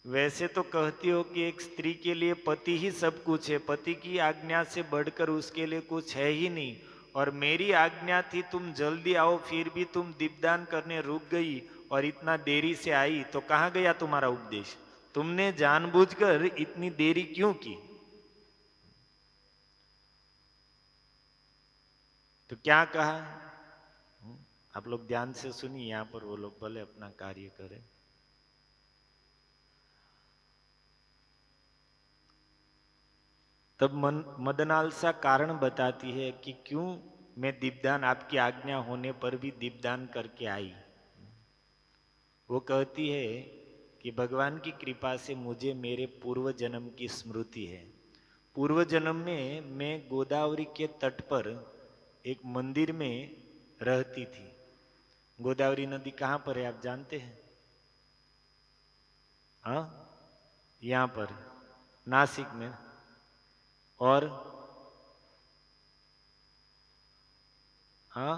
वैसे तो कहती हो कि एक स्त्री के लिए पति ही सब कुछ है, पति की आज्ञा से बढ़कर उसके लिए कुछ है ही नहीं, और मेरी आज्ञा थी तुम जल्दी आओ, फिर भी तुम दीपदान करने रुक गई और इतना देरी से आई, तो कहाँ गया तुम्हारा उपदेश? तुमने जानबूझकर इतनी देरी क्यों की? तो क्या कहा, आप लोग ध्यान से सुनिए, यहां पर वो लोग भले अपना कार्य करें। तब मदन आलसा कारण बताती है कि क्यों मैं दीपदान, आपकी आज्ञा होने पर भी दीपदान करके आई। वो कहती है कि भगवान की कृपा से मुझे मेरे पूर्व जन्म की स्मृति है। पूर्व जन्म में मैं गोदावरी के तट पर एक मंदिर में रहती थी। गोदावरी नदी कहाँ पर है आप जानते हैं? हाँ, यहाँ पर नासिक में। और हाँ,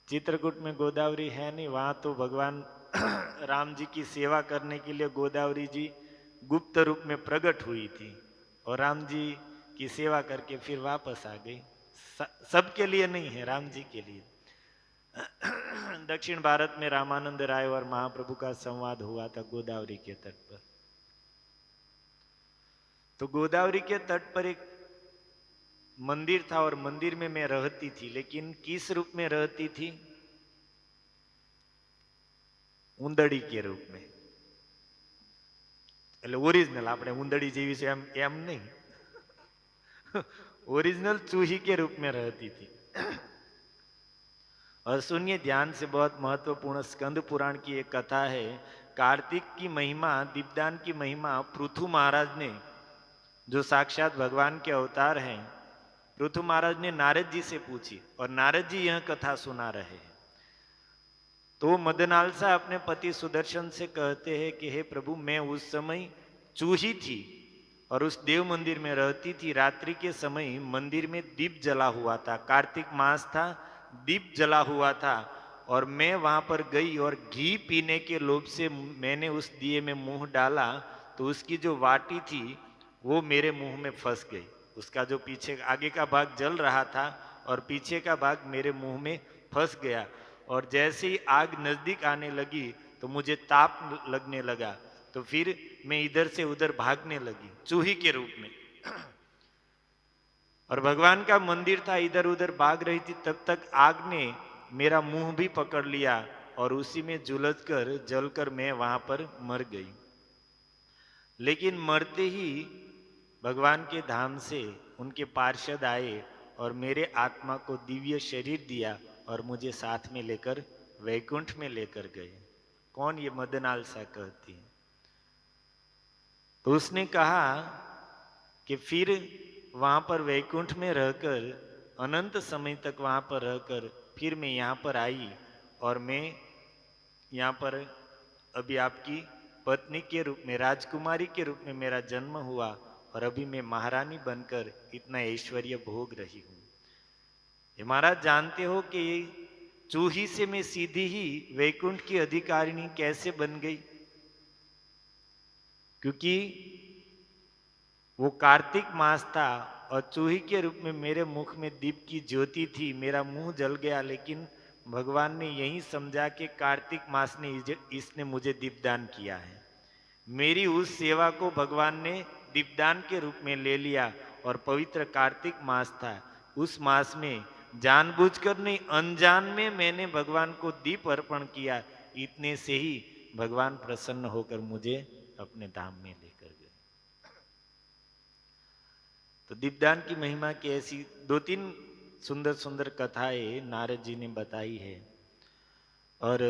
चित्रकूट में गोदावरी है नहीं, वहां तो भगवान राम जी की सेवा करने के लिए गोदावरी जी गुप्त रूप में प्रकट हुई थी, और राम जी की सेवा करके फिर वापस आ गई। सबके लिए नहीं है, राम जी के लिए। दक्षिण भारत में रामानंद राय और महाप्रभु का संवाद हुआ था गोदावरी के तट पर। तो गोदावरी के तट पर एक मंदिर था, और मंदिर में मैं रहती थी, लेकिन किस रूप में रहती थी? ऊंदड़ी के रूप में। એટલે ઓરિજિનલ આપણે ऊंदड़ी જેવી છે એમ नहीं, ओरिजिनल चूही के रूप में रहती थी। और सुनिए ध्यान से, बहुत महत्वपूर्ण स्कंद पुराण की एक कथा है। कार्तिक की महिमा, दीपदान की महिमा पृथु महाराज ने, जो साक्षात भगवान के अवतार हैं, पृथु महाराज ने नारद जी से पूछी, और नारद जी यह कथा सुना रहे हैं। तो मदन आलसा अपने पति सुदर्शन से कहते हैं कि हे प्रभु, मैं उस समय चूही थी और उस देव मंदिर में रहती थी। रात्रि के समय मंदिर में दीप जला हुआ था, कार्तिक मास था, दीप जला हुआ था, और मैं वहां पर गई और घी पीने के लोभ से मैंने उस दिए में मुंह डाला, तो उसकी जो वाटी थी वो मेरे मुंह में फंस गई। उसका जो पीछे आगे का भाग जल रहा था और पीछे का भाग मेरे मुंह में फंस गया, और जैसे ही आग नजदीक आने लगी तो मुझे ताप लगने लगा, तो फिर मैं इधर से उधर भागने लगी चूही के रूप में। और भगवान का मंदिर था, इधर उधर भाग रही थी, तब तक आग ने मेरा मुंह भी पकड़ लिया, और उसी में झुलसकर जलकर मैं वहां पर मर गई। लेकिन मरते ही भगवान के धाम से उनके पार्षद आए और मेरे आत्मा को दिव्य शरीर दिया और मुझे साथ में लेकर वैकुंठ में लेकर गए। कौन? ये मदन आलसा कहती है। तो उसने कहा कि फिर वहां पर वैकुंठ में रहकर अनंत समय तक वहां पर रहकर फिर मैं यहाँ पर आई और मैं यहाँ पर अभी आपकी पत्नी के रूप में, राजकुमारी के रूप में मेरा जन्म हुआ और अभी मैं महारानी बनकर इतना ऐश्वर्य भोग रही हूं। ये महाराज जानते हो कि चूही से मैं सीधी ही वैकुंठ की अधिकारिणी कैसे बन गई? क्योंकि वो कार्तिक मास था और चूही के रूप में मेरे मुख में दीप की ज्योति थी, मेरा मुंह जल गया, लेकिन भगवान ने यही समझा कि कार्तिक मास ने इसने मुझे दीपदान किया है। मेरी उस सेवा को भगवान ने दीपदान के रूप में ले लिया और पवित्र कार्तिक मास था, उस मास में जानबूझकर नहीं अनजान में मैंने भगवान को दीप अर्पण किया। इतने से ही भगवान प्रसन्न होकर मुझे अपने धाम में लेकर गए। तो दीपदान की महिमा की ऐसी 2-3 सुंदर सुंदर कथाएं नारद जी ने बताई है। और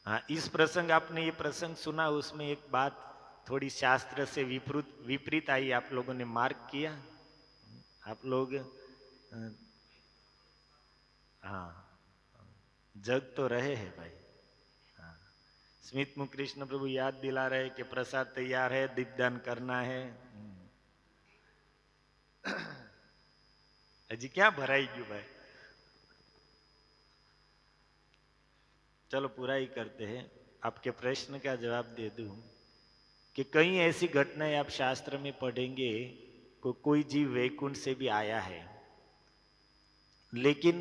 हाँ, इस प्रसंग, आपने ये प्रसंग सुना, उसमें एक बात थोड़ी शास्त्र से विपरीत आई, आप लोगों ने मार्क किया? आप लोग हाँ, जग तो रहे हैं भाई। हाँ, स्मित मुख कृष्ण प्रभु याद दिला रहे कि प्रसाद तैयार है, दीपदान करना है। अजी क्या भराई क्यों भाई? चलो पूरा ही करते हैं। आपके प्रश्न का जवाब दे दूं कि कई ऐसी घटनाएं आप शास्त्र में पढ़ेंगे, कोई जीव वैकुंठ से भी आया है, लेकिन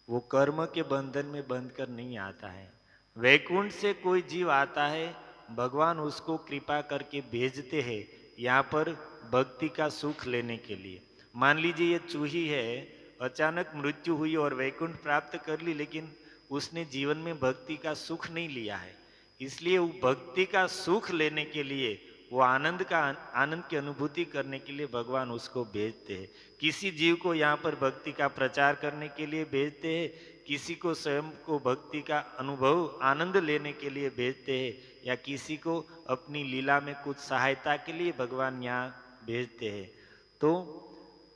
वो कर्म के बंधन में बंध कर नहीं आता है। वैकुंठ से कोई जीव आता है, भगवान उसको कृपा करके भेजते हैं यहाँ पर भक्ति का सुख लेने के लिए। मान लीजिए ये चूही है, अचानक मृत्यु हुई और वैकुंठ प्राप्त कर ली, लेकिन उसने जीवन में भक्ति का सुख नहीं लिया है, इसलिए वो भक्ति का सुख लेने के लिए, वो आनंद की अनुभूति करने के लिए भगवान उसको भेजते हैं। किसी जीव को यहाँ पर भक्ति का प्रचार करने के लिए भेजते हैं, किसी को स्वयं को भक्ति का अनुभव आनंद लेने के लिए भेजते हैं, या किसी को अपनी लीला में कुछ सहायता के लिए भगवान यहाँ भेजते हैं। तो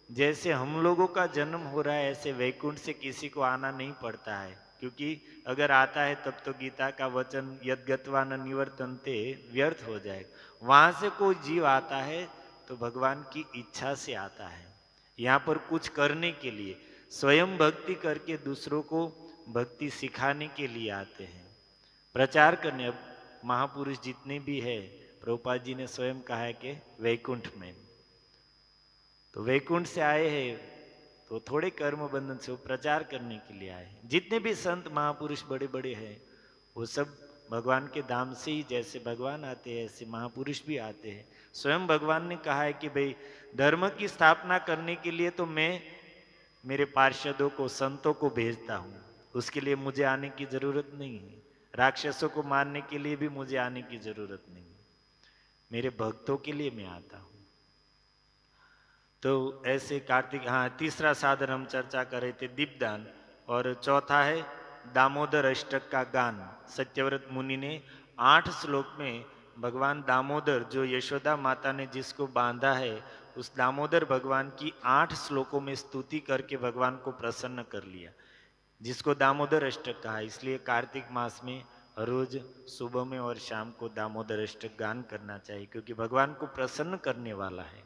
जैसे हम लोगों का जन्म हो रहा है, ऐसे वैकुंठ से किसी को आना नहीं पड़ता है, क्योंकि अगर आता है तब तो गीता का वचन यद्गत्वा न निवर्तन्ते व्यर्थ हो जाएगा। वहां से कोई जीव आता है तो भगवान की इच्छा से आता है, यहाँ पर कुछ करने के लिए, स्वयं भक्ति करके दूसरों को भक्ति सिखाने के लिए आते हैं, प्रचार करने। अब महापुरुष जितने भी है, प्रभुपाद जी ने स्वयं कहा है कि वैकुंठ में, तो वैकुंठ से आए हैं तो थोड़े कर्म बंधन से वो प्रचार करने के लिए आए हैं। जितने भी संत महापुरुष बड़े बड़े हैं, वो सब भगवान के धाम से ही, जैसे भगवान आते हैं ऐसे महापुरुष भी आते हैं। स्वयं भगवान ने कहा है कि भाई धर्म की स्थापना करने के लिए तो मैं मेरे पार्षदों को, संतों को भेजता हूँ, उसके लिए मुझे आने की जरूरत नहीं है। राक्षसों को मारने के लिए भी मुझे आने की जरूरत नहीं है, मेरे भक्तों के लिए मैं आता हूँ। तो ऐसे कार्तिक, हाँ, तीसरा साधन हम चर्चा कर रहे थे दीपदान, और चौथा है दामोदर अष्टक का गान। सत्यव्रत मुनि ने 8 श्लोक में भगवान दामोदर, जो यशोदा माता ने जिसको बांधा है, उस दामोदर भगवान की 8 श्लोकों में स्तुति करके भगवान को प्रसन्न कर लिया, जिसको दामोदर अष्टक कहा। इसलिए कार्तिक मास में रोज सुबह में और शाम को दामोदर अष्टक गान करना चाहिए, क्योंकि भगवान को प्रसन्न करने वाला है।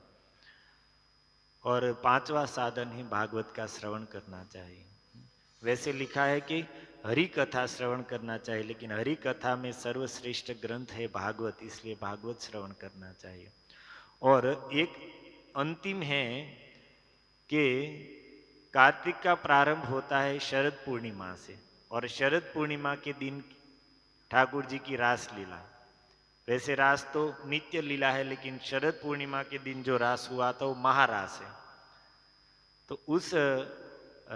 और 5वां साधन ही भागवत का श्रवण करना चाहिए। वैसे लिखा है कि हरि कथा श्रवण करना चाहिए, लेकिन हरि कथा में सर्वश्रेष्ठ ग्रंथ है भागवत, इसलिए भागवत श्रवण करना चाहिए। और एक अंतिम है कि कार्तिक का प्रारंभ होता है शरद पूर्णिमा से, और शरद पूर्णिमा के दिन ठाकुर जी की रास लीला। वैसे रास तो नित्य लीला है, लेकिन शरद पूर्णिमा के दिन जो रास हुआ था वो महारास है। तो उस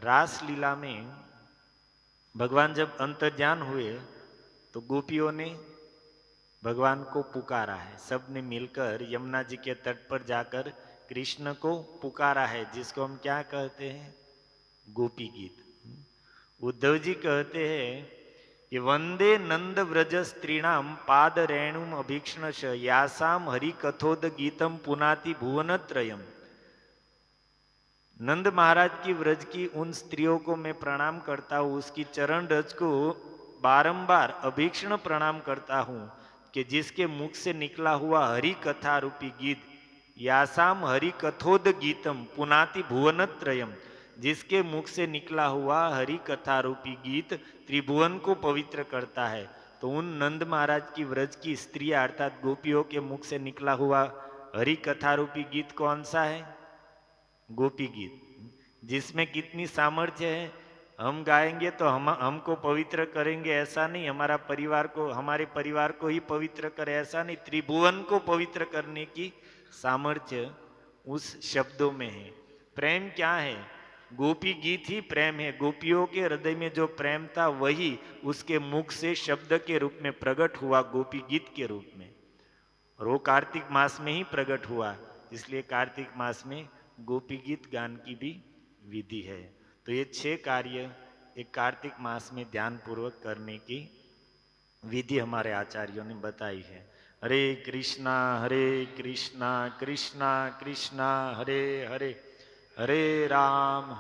रास लीला में भगवान जब अंतर्ध्यान हुए तो गोपियों ने भगवान को पुकारा है, सब ने मिलकर यमुना जी के तट पर जाकर कृष्ण को पुकारा है, जिसको हम क्या कहते हैं, गोपी गीत। उद्धव जी कहते हैं ये वंदे नंद व्रज स्त्रीणाम पाद रेणुम अभीक्षणश यासाम हरि कथोद गीतम पुनाति भुवनत्रयम। नंद महाराज की व्रज की उन स्त्रियों को मैं प्रणाम करता हूं, उसकी चरण रज को बारंबार अभीक्षण प्रणाम करता हूं कि जिसके मुख से निकला हुआ हरि कथा रूपी गीत, यासाम हरि कथोद गीतम पुनाति भुवनत्रयम, जिसके मुख से निकला हुआ हरि कथा रूपी गीत त्रिभुवन को पवित्र करता है। तो उन नंद महाराज की व्रज की स्त्रियां अर्थात गोपियों के मुख से निकला हुआ हरि कथा रूपी गीत कौन सा है? गोपी गीत, जिसमें कितनी सामर्थ्य है। हम गाएंगे तो हमको पवित्र करेंगे ऐसा नहीं, हमारे परिवार को ही पवित्र करे ऐसा नहीं, त्रिभुवन को पवित्र करने की सामर्थ्य उस शब्दों में है। प्रेम क्या है? गोपी गीत ही प्रेम है। गोपियों के हृदय में जो प्रेम था वही उसके मुख से शब्द के रूप में प्रकट हुआ, गोपी गीत के रूप में। और वो कार्तिक मास में ही प्रकट हुआ, इसलिए कार्तिक मास में गोपी गीत गान की भी विधि है। तो ये 6 कार्य एक कार्तिक मास में ध्यान पूर्वक करने की विधि हमारे आचार्यों ने बताई है। हरे कृष्णा कृष्णा कृष्णा हरे हरे, हरे राम